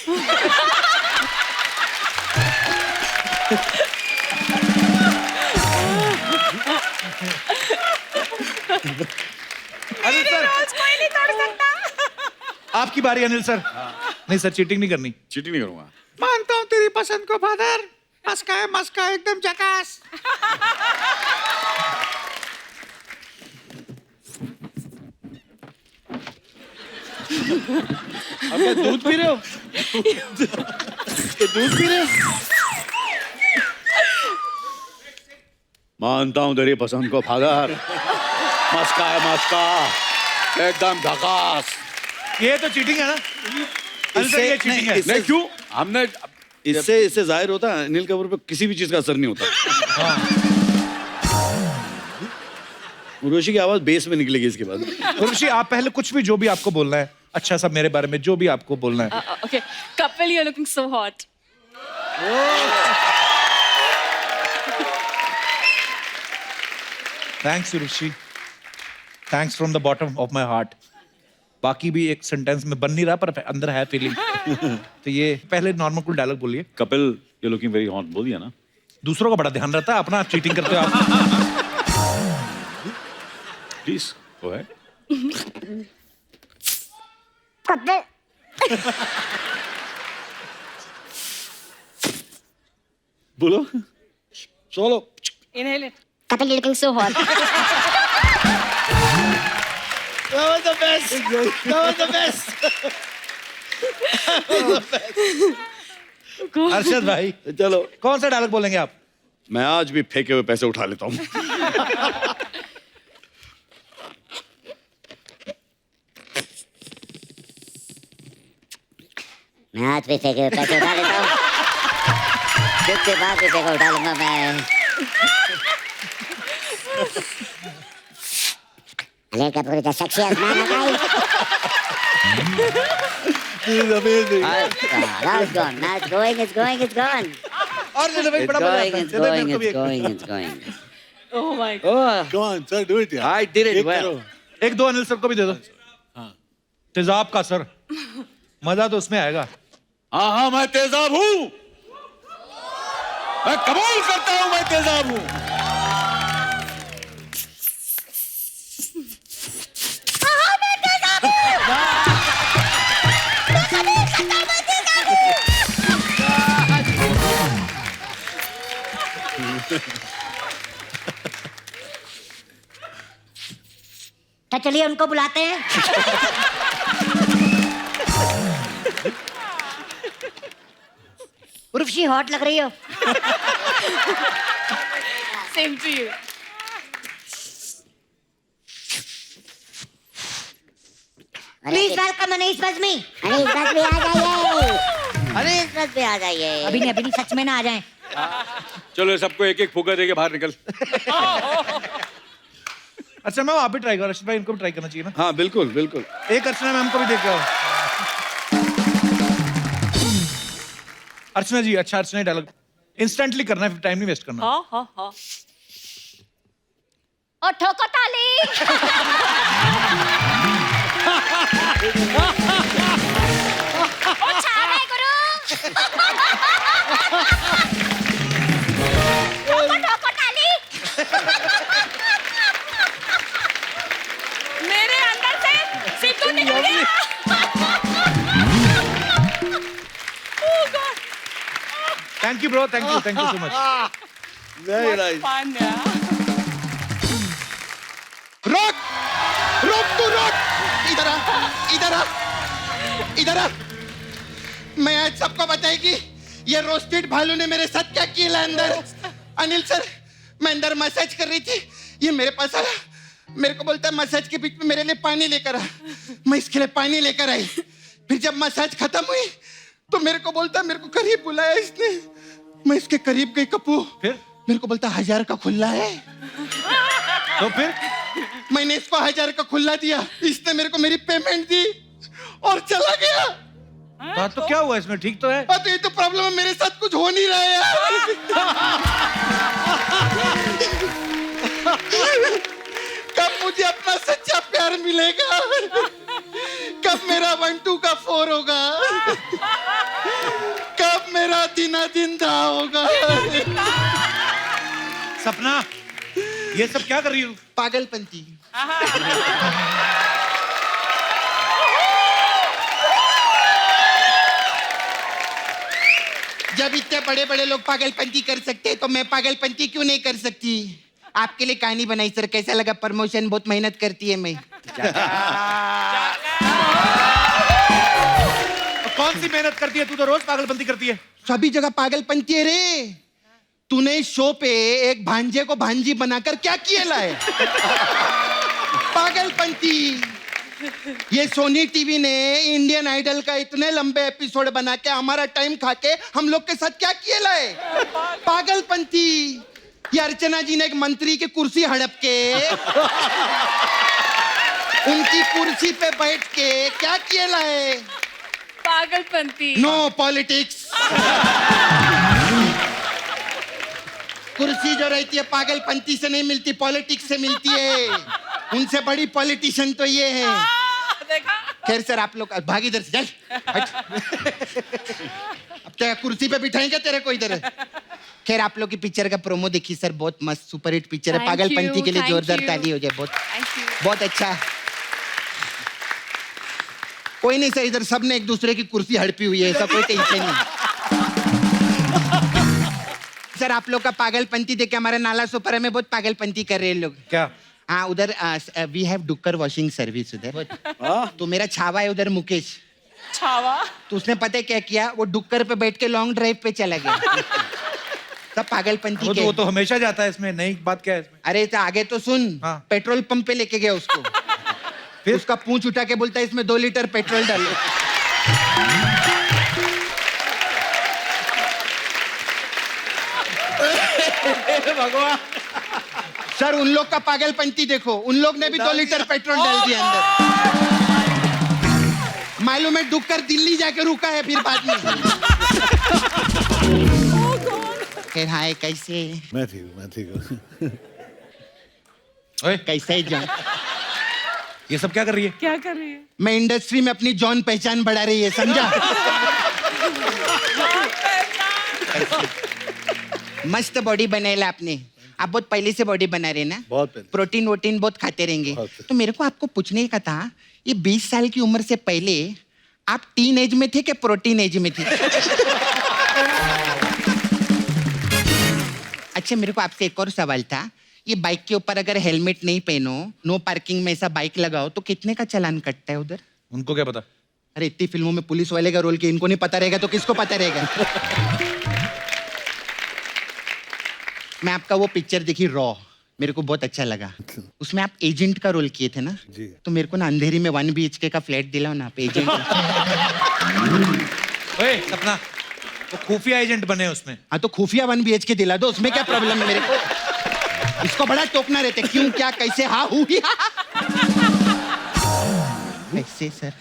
अनिल सर कोई नहीं तोड़ सकता। आपकी बारी अनिल सर। नहीं सर, चीटिंग नहीं करनी। चीटिंग नहीं करूंगा। मानता हूँ तेरी पसंद को फादर, मस्का एकदम झकास। अब क्या दूध पी रहे हो? तो दूध पी रहे हो? मानता हूं तेरी पसंद को फादर, मस्का है मस्का, एकदम झकास। ये तो चीटिंग है ना अनिल सर, ये चीटिंग है। नहीं क्यों? हमने इससे जाहिर होता है अनिल कपूर पे किसी भी चीज का असर नहीं होता। उर्वशी की आवाज बेस में निकलेगी इसके बाद। उर्वशी आप पहले कुछ भी जो भी आपको बोलना है अच्छा सा मेरे बारे में, जो भी आपको बोलना है। Okay, Kapil you are looking so hot. Thanks Urvashi, thanks from the bottom of my heart. बाकी भी एक सेंटेंस में बन नहीं रहा पर अंदर है फीलिंग। तो ये पहले नॉर्मल कोई डायलॉग बोलिए। Kapil you looking very hot बोल दिया ना। दूसरों का बड़ा ध्यान रहता है, अपना चीटिंग करते हो आप। Please go ahead. बोलो, चलो। Inhale it. Couple looking so hot. That was the best. That was the best. Arshad भाई चलो, कौन सा डायलॉग बोलेंगे आप? मैं आज भी फेंके हुए पैसे उठा लेता हूँ। मैं आज भी फेंके हुए पैसे उठा लेता हूँ। कुछ के बाद पैसे को उठा लूंगा मैं। लेकर पूरी तरह सेक्सी आसमान आ गई। This is amazing. Now it's gone. Now it's going. It's going. It's gone. और दे दो भाई, It's बड़ा मजा going. आता है। It's दे दो मेरे going. को भी It's एक। going. It's going. Oh my God. Oh, Come on, sir, do it, यार. I did it एक well. करो। एक दो अनिल सर को भी दे दो। तेजाब का सर, मजा तो उसमें आएगा। हाँ हाँ मैं तेजाब हूँ, मैं कमाल करता हूँ, मैं तेजाब हूँ। तो चलिए उनको बुलाते हैं। उर्वशी हॉट लग रही हो। Same to you. Please welcome Anees Bazmee. Anees Bazmee आ जाइए। अनीस बज़मी आ जाइए। अभी नहीं सच में ना आ जाएं। चलो सबको एक एक फुगा दे के बाहर निकल। अच्छा मैम आप भी ट्राई करो, अर्शद भाई इनको भी ट्राई करना चाहिए ना। हाँ बिल्कुल बिल्कुल। एक अर्चना मैम को भी देख आओ। अर्चना जी, अच्छा अर्चना डायलॉग इंस्टेंटली करना है, टाइम नहीं वेस्ट करना। हाँ हाँ हाँ। और ठोको ताली। ओ छा गए गुरु। ठोको ताली। मेरे अंदर से सिद्धू निकल गया। Oh God. Thank you bro, thank you so much. Very nice. Pandya. रोक रोक तू रोक, इधर आ, इधर आ, इधर आ। मैं आज सबको बताएगी ये रोस्टेड भालू ने मेरे साथ क्या किया अंदर। अनिल सर, मैं अंदर मसाज कर रही थी, ये मेरे पास आया, मेरे को बोलता है मसाज के बीच में मेरे लिए पानी लेकर आ। मैं इसके लिए पानी लेकर आई, फिर जब मसाज खत्म हुई तो मेरे को बोलता है, मेरे को करीब बुलाया इसने, मैं इसके करीब गई कपूर, फिर मेरे को बोलता 1000 का खुला है। तो फिर मैंने इसको 1000 का खुला दिया, इसने मेरे को मेरी पेमेंट दी और चला गया। तो क्या हुआ इसमें, ठीक तो है। तो ये तो प्रॉब्लम है, मेरे साथ कुछ हो नहीं रहा है यार। कब मुझे अपना सच्चा प्यार मिलेगा, कब मेरा 1 2 का 4 होगा, कब मेरा दिन धा होगा। सपना ये सब क्या कर रही हो? पागलपंती। जब इतने बड़े बड़े लोग पागलपंती कर सकते हैं तो मैं पागलपंती क्यों नहीं कर सकती। आपके लिए कहानी बनाई सर, कैसा लगा प्रमोशन, बहुत मेहनत करती है मैं। कौन सी मेहनत करती है, तू तो रोज पागलपंती करती है। सभी जगह पागलपंती है रे। तूने शो पे एक भांजे को भांजी बनाकर क्या किया है? पागलपंती। ये सोनी टीवी ने इंडियन आइडल का इतने लंबे एपिसोड बना के हमारा टाइम खा के हम लोग के साथ क्या किया है? पागलपंती। ये अर्चना जी ने एक मंत्री की कुर्सी हड़प के उनकी कुर्सी पे बैठ के क्या किया है? पागलपंती। No politics. कुर्सी जो रहती है पागलपंती से नहीं मिलती, पॉलिटिक्स से मिलती है। उनसे बड़ी पॉलिटिशियन तो ये है। खैर सर, आप लोग भाग इधर से, चल अब क्या कुर्सी पे बिठाएंगे तेरे को इधर? खैर आप लोग की पिक्चर का प्रोमो देखी सर, बहुत मस्त सुपरहिट पिक्चर है। Thank पागलपंती you, के लिए thank जोरदार you. ताली हो जाए। बहुत Thank you. बहुत अच्छा। कोई नहीं सर, इधर सब ने एक दूसरे की कुर्सी हड़पी हुई है, ऐसा कोई टेंशन नहीं। सर आप लोग का पागलपंती देख के हमारे नाला सुपर में बहुत पागलपंती कर रहे हैं लोग। क्या? हाँ उधर वी हैव डुक्कर वॉशिंग सर्विस उधर। तो मेरा छावा है उधर, मुकेश छावा। तो उसने पता है क्या किया, वो डुक्कर पे बैठ के लॉन्ग ड्राइव पे चला गया। सब पागलपंती के। वो तो हमेशा जाता है, इसमें नई बात क्या है इसमें? अरे तो आगे तो सुन। हाँ। पेट्रोल पंप पे लेके गया उसको, फिर उसका पूंछ उठा के बोलता है इसमें 2 लीटर पेट्रोल डालो। भगवान सर उन लोग का पागलपंती देखो, उन लोग ने भी 2 लीटर पेट्रोल डाल दिया अंदर। मालूम है डूबकर दिल्ली जाके रुका है फिर बाद में। फिर हाय कैसे? मैं ठीक हूँ। ओए कैसा है जॉन? ये सब क्या कर रही है? क्या कर रही है? मैं इंडस्ट्री में अपनी जॉन पहचान बढ़ा रही है, समझा? मस्त बॉडी बनाएला आपने। आप बहुत पहले से बॉडी बना रहे ना? बहुत पहले। प्रोटीन वोटीन बहुत खाते रहेंगे। तो मेरे को आपको पूछने का था, ये 20 साल की उम्र से पहले आप टीन एज में थे कि प्रोटीन एज में थे? अच्छा मेरे को आपसे एक और सवाल था, ये बाइक के ऊपर अगर हेलमेट नहीं पहनो, नो पार्किंग में ऐसा बाइक लगाओ तो कितने का चालान कटता है उधर? उनको क्या पता? अरे इतनी फिल्मों में पुलिस वाले का रोल किया, इनको नहीं पता रहेगा तो किसको पता रहेगा? मैं आपका वो पिक्चर देखी रॉ, मेरे को बहुत अच्छा लगा। उसमें आप एजेंट का रोल किए थे ना? जी। तो मेरे को ना अंधेरी में 1 BHK का फ्लैट दिलाओ ना आप एजेंट। ओए सपना, वो खुफिया एजेंट बने उसमें। हाँ तो खुफिया 1 BHK दिला दो, उसमें क्या प्रॉब्लम है मेरे को? इसको बड़ा टोकना रहते, क्यों क्या कैसे हाँ हूँ कैसे सर?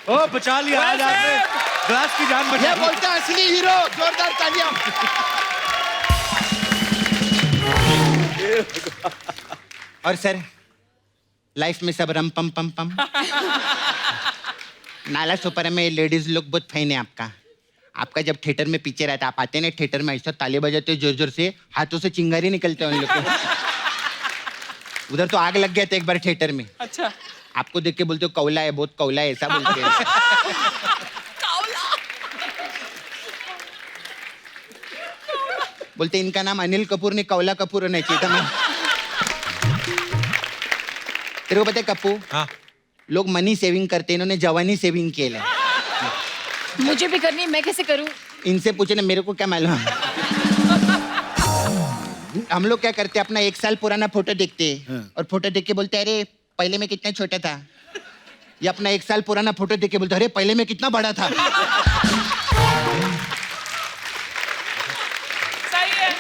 ओ बचा लिया आज आपने, ग्लास की जान बचा ये ली। बोलता है असली हीरो, जोरदार तालियां। और सर लाइफ में सब रम पम पम पम। नाला सुपर में लेडीज लोग बहुत फैन है आपका। आपका जब थिएटर में पिक्चर आता, आप आते ना थिएटर में ऐसा ताली बजाते हो जोर जोर से, हाथों से चिंगारी निकलते हैं उन लोग को। उधर तो आग लग गया था एक बार थिएटर में। अच्छा आपको देख के बोलते हो कौला है, बहुत कौला है, ऐसा बोलते हैं। बोलते इनका नाम अनिल कपूर ने कौला कपूर होना चाहिए था। मैं तेरे को पता है कपूर? हाँ। लोग मनी सेविंग करते हैं, इन्होंने जवानी सेविंग किया है। मुझे भी करनी है, मैं कैसे करूं? इनसे पूछे ना, मेरे को क्या मालूम। हम लोग क्या करते हैं, अपना 1 साल पुराना फोटो देखते हैं और फोटो देख के बोलते हैं अरे पहले मैं कितना छोटा था, या अपना 1 साल पुराना फोटो देख के बोलते हैं अरे पहले मैं कितना बड़ा था। सही है।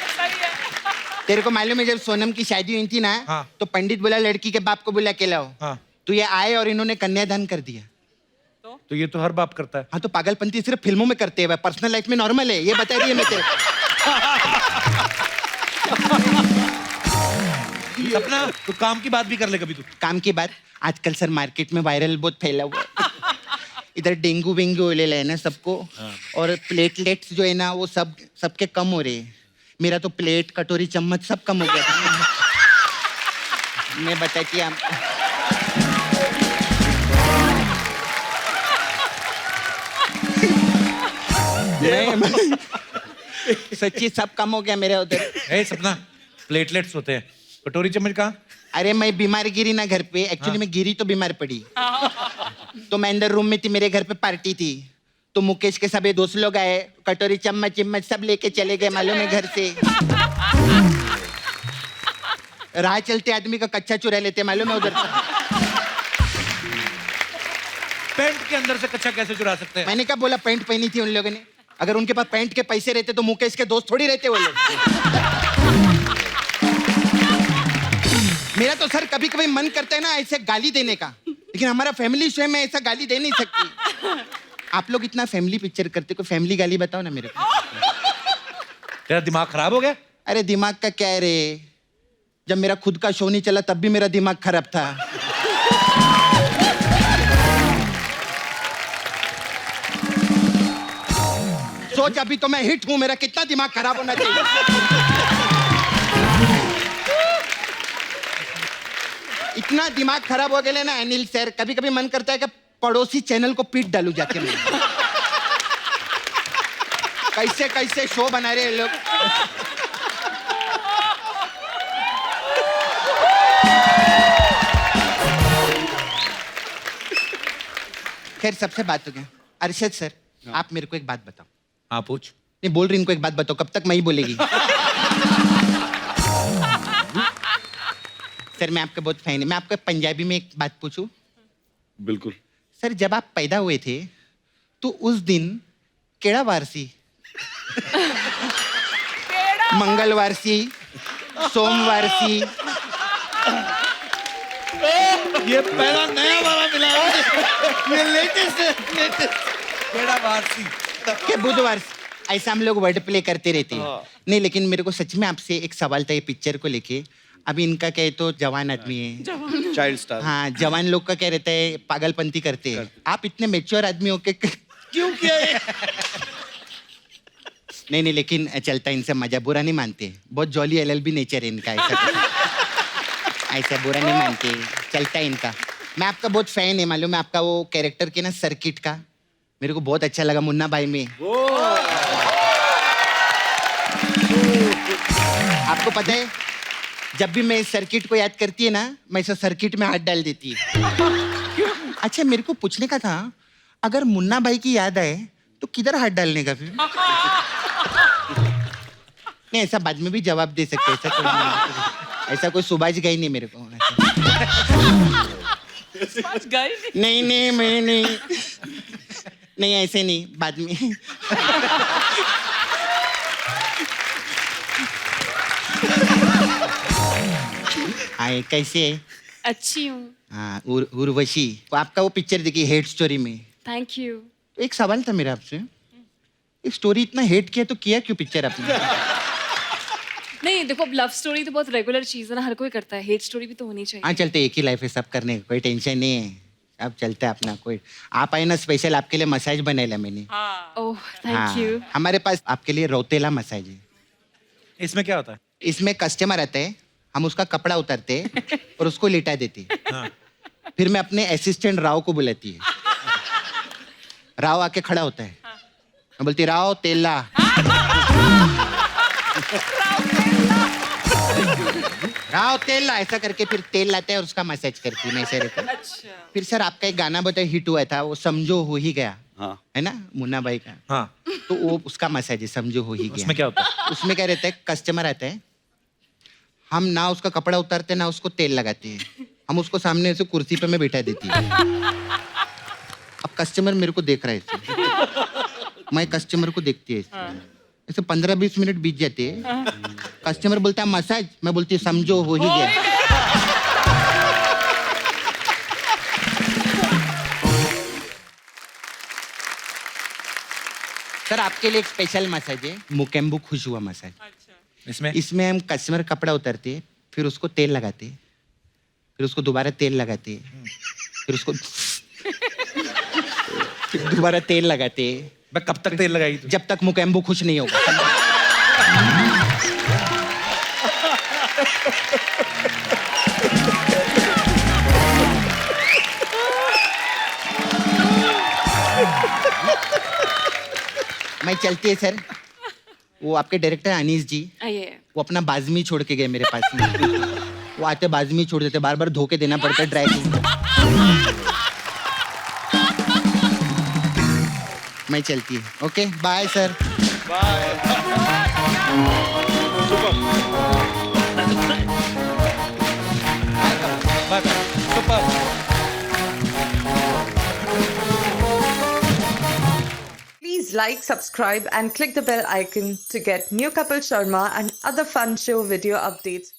तेरे को मालूम है जब सोनम की शादी हुई थी ना, हाँ। तो पंडित बोला लड़की के बाप को बुला के लाओ। हाँ। तो ये आए और इन्होंने कन्यादान कर दिया। तो ये तो हर बाप करता है। हाँ तो पागलपंती सिर्फ फिल्मों में करते हैं, पर्सनल लाइफ में नॉर्मल है, ये बता रही है मैं तेरे। सपना तो काम की बात भी कर ले कभी तू। काम की बात, आजकल सर मार्केट में वायरल बहुत फैला हुआ है। इधर डेंगू वेंगू ले है ना सबको, और प्लेटलेट्स जो है ना वो सबके कम हो रहे हैं। मेरा तो प्लेट कटोरी चम्मच सब कम हो गया। मैं बताती आप, सच्ची सब कम हो गया मेरे उधर। ए सपना, प्लेटलेट्स होते हैं, कटोरी चम्मच कहाँ? अरे मैं बीमार गिरी ना घर पे, एक्चुअली मैं गिरी तो बीमार पड़ी। तो मैं अंदर रूम में थी, मेरे घर पे पार्टी थी, तो मुकेश के सभी दोस्त लोग आए, कटोरी चम्मच चिम्मच सब लेके चले गए मालूम है घर से। राह चलते आदमी का कच्चा चुरा लेते मालूम है उधर। पैंट के अंदर से कच्चा कैसे चुरा सकते हैं? मैंने क्या बोला, पैंट पहनी थी उन लोगों ने। अगर उनके पास पैंट के पैसे रहते तो मुकेश के दोस्त थोड़ी रहते वो लोग। मेरा तो सर कभी कभी मन करता है ना ऐसे गाली देने का, लेकिन हमारा फैमिली शो है, मैं ऐसा गाली दे नहीं सकती। आप लोग इतना फैमिली पिक्चर करते, कोई फैमिली गाली बताओ ना मेरे को। तेरा दिमाग खराब हो गया? अरे दिमाग का क्या है रे, जब मेरा खुद का शो नहीं चला तब भी मेरा दिमाग खराब था। सोच अभी तो मैं हिट हूं, मेरा कितना दिमाग खराब होना चाहिए। इतना दिमाग खराब हो गया ना अनिल सर, कभी कभी मन करता है कि पड़ोसी चैनल को पीट डालू जाके मैं। कैसे कैसे शो बना रहे हैं लोग। खैर सबसे बात हो गया। अरशद सर, आप मेरे को एक बात बताओ। हाँ पूछ। नहीं बोल रही, इनको एक बात बताओ, कब तक मैं ही बोलेगी? सर मैं आपका बहुत फैन है, मैं आपको पंजाबी में एक बात पूछूं? बिल्कुल। सर जब आप पैदा हुए थे तो उस दिन केड़ा वारसी मंगलवारसी सोमवारसी ये पहला नया वाला मिला ये लेटेस्ट है केड़ा वारसी के बुधवार ऐसा हम लोग वर्ड प्ले करते रहते हैं नहीं लेकिन मेरे को सच में आपसे एक सवाल था ये पिक्चर को लेके अभी इनका क्या है तो जवान आदमी है चाइल्ड स्टार हाँ जवान लोग का क्या रहता है पागलपंती करते हैं आप इतने मेच्योर आदमी हो के क्यों किया ये? नहीं लेकिन चलता इनसे मजा बुरा नहीं मानते बहुत जॉली एलएलबी नेचर है इनका ऐसा बुरा नहीं मानते चलता है इनका मैं आपका बहुत फैन है मालूम है आपका वो कैरेक्टर के ना सर्किट का मेरे को बहुत अच्छा लगा मुन्ना भाई में आपको पता है जब भी मैं इस सर्किट को याद करती है ना मैं इस सर्किट में हाथ डाल देती है अच्छा मेरे को पूछने का था अगर मुन्ना भाई की याद आए तो किधर हाथ डालने का फिर नहीं ऐसा बाद में भी जवाब दे सकते ऐसा कोई सुभाष गई नहीं मेरे को नहीं मैं नहीं ऐसे नहीं बाद में आए कैसे है अच्छी हूँ हाँ उर्वशी तो आपका वो पिक्चर देखिए हेट स्टोरी में थैंक यू तो एक सवाल था मेरा आपसे एक स्टोरी इतना हेट किया तो किया क्यों पिक्चर आपने नहीं देखो अब लव स्टोरी तो बहुत रेगुलर चीज है ना हर कोई करता है हेट स्टोरी भी तो होनी चाहिए हाँ चलते एक ही लाइफ है सब करने का कोई टेंशन नहीं है अब चलता है अपना कोई आप आए ना स्पेशल आपके लिए मसाज बनाया मैंने ओह थैंक यू हमारे पास आपके लिए रोतेला मसाज है इसमें क्या होता है इसमें कस्टमर आता है हम उसका कपड़ा उतारते हैं और उसको लिटा देते हैं फिर मैं अपने असिस्टेंट राव को बुलाती है राव आके खड़ा होता है मैं बोलती राव तेल ला राव तेल ला ऐसा करके फिर तेल लाते हैं और उसका मसाज करती है मैं ऐसे रहता फिर सर आपका एक गाना बताया हिट हुआ था वो समझो हो ही गया है ना मुन्ना भाई का हाँ तो वो उसका मसाज है समझो हो ही गया उसमें क्या होता है उसमें क्या रहता है कस्टमर आता है हम ना उसका कपड़ा उतारते ना उसको तेल लगाते हैं हम उसको सामने ऐसे कुर्सी पे मैं बैठा देती है अब कस्टमर मेरे को देख रहा है ऐसे मैं कस्टमर को देखती है ऐसे 15-20 मिनट बीत जाते हैं कस्टमर बोलता है मसाज मैं बोलती हूँ समझो हो ही गया सर आपके लिए एक स्पेशल मसाज है मुकेम्बू खुश हुआ मसाज इसमें हम कस्टमर कपड़ा उतारते हैं फिर उसको तेल लगाते हैं फिर उसको दोबारा तेल लगाते हैं फिर उसको फिर दोबारा तेल लगाते हैं मैं कब तक तेल लगाई जब तक मुकेम्बू खुश नहीं होगा मैं चलती है सर वो आपके डायरेक्टर अनीस जी वो अपना बाजमी छोड़ के गए मेरे पास में वो आते बाजमी छोड़ देते बार बार धोके देना पड़ता है ड्राई क्लीन मैं चलती है okay bye sir Please like, subscribe and click the bell icon to get new Kapil Sharma and other fun show video updates.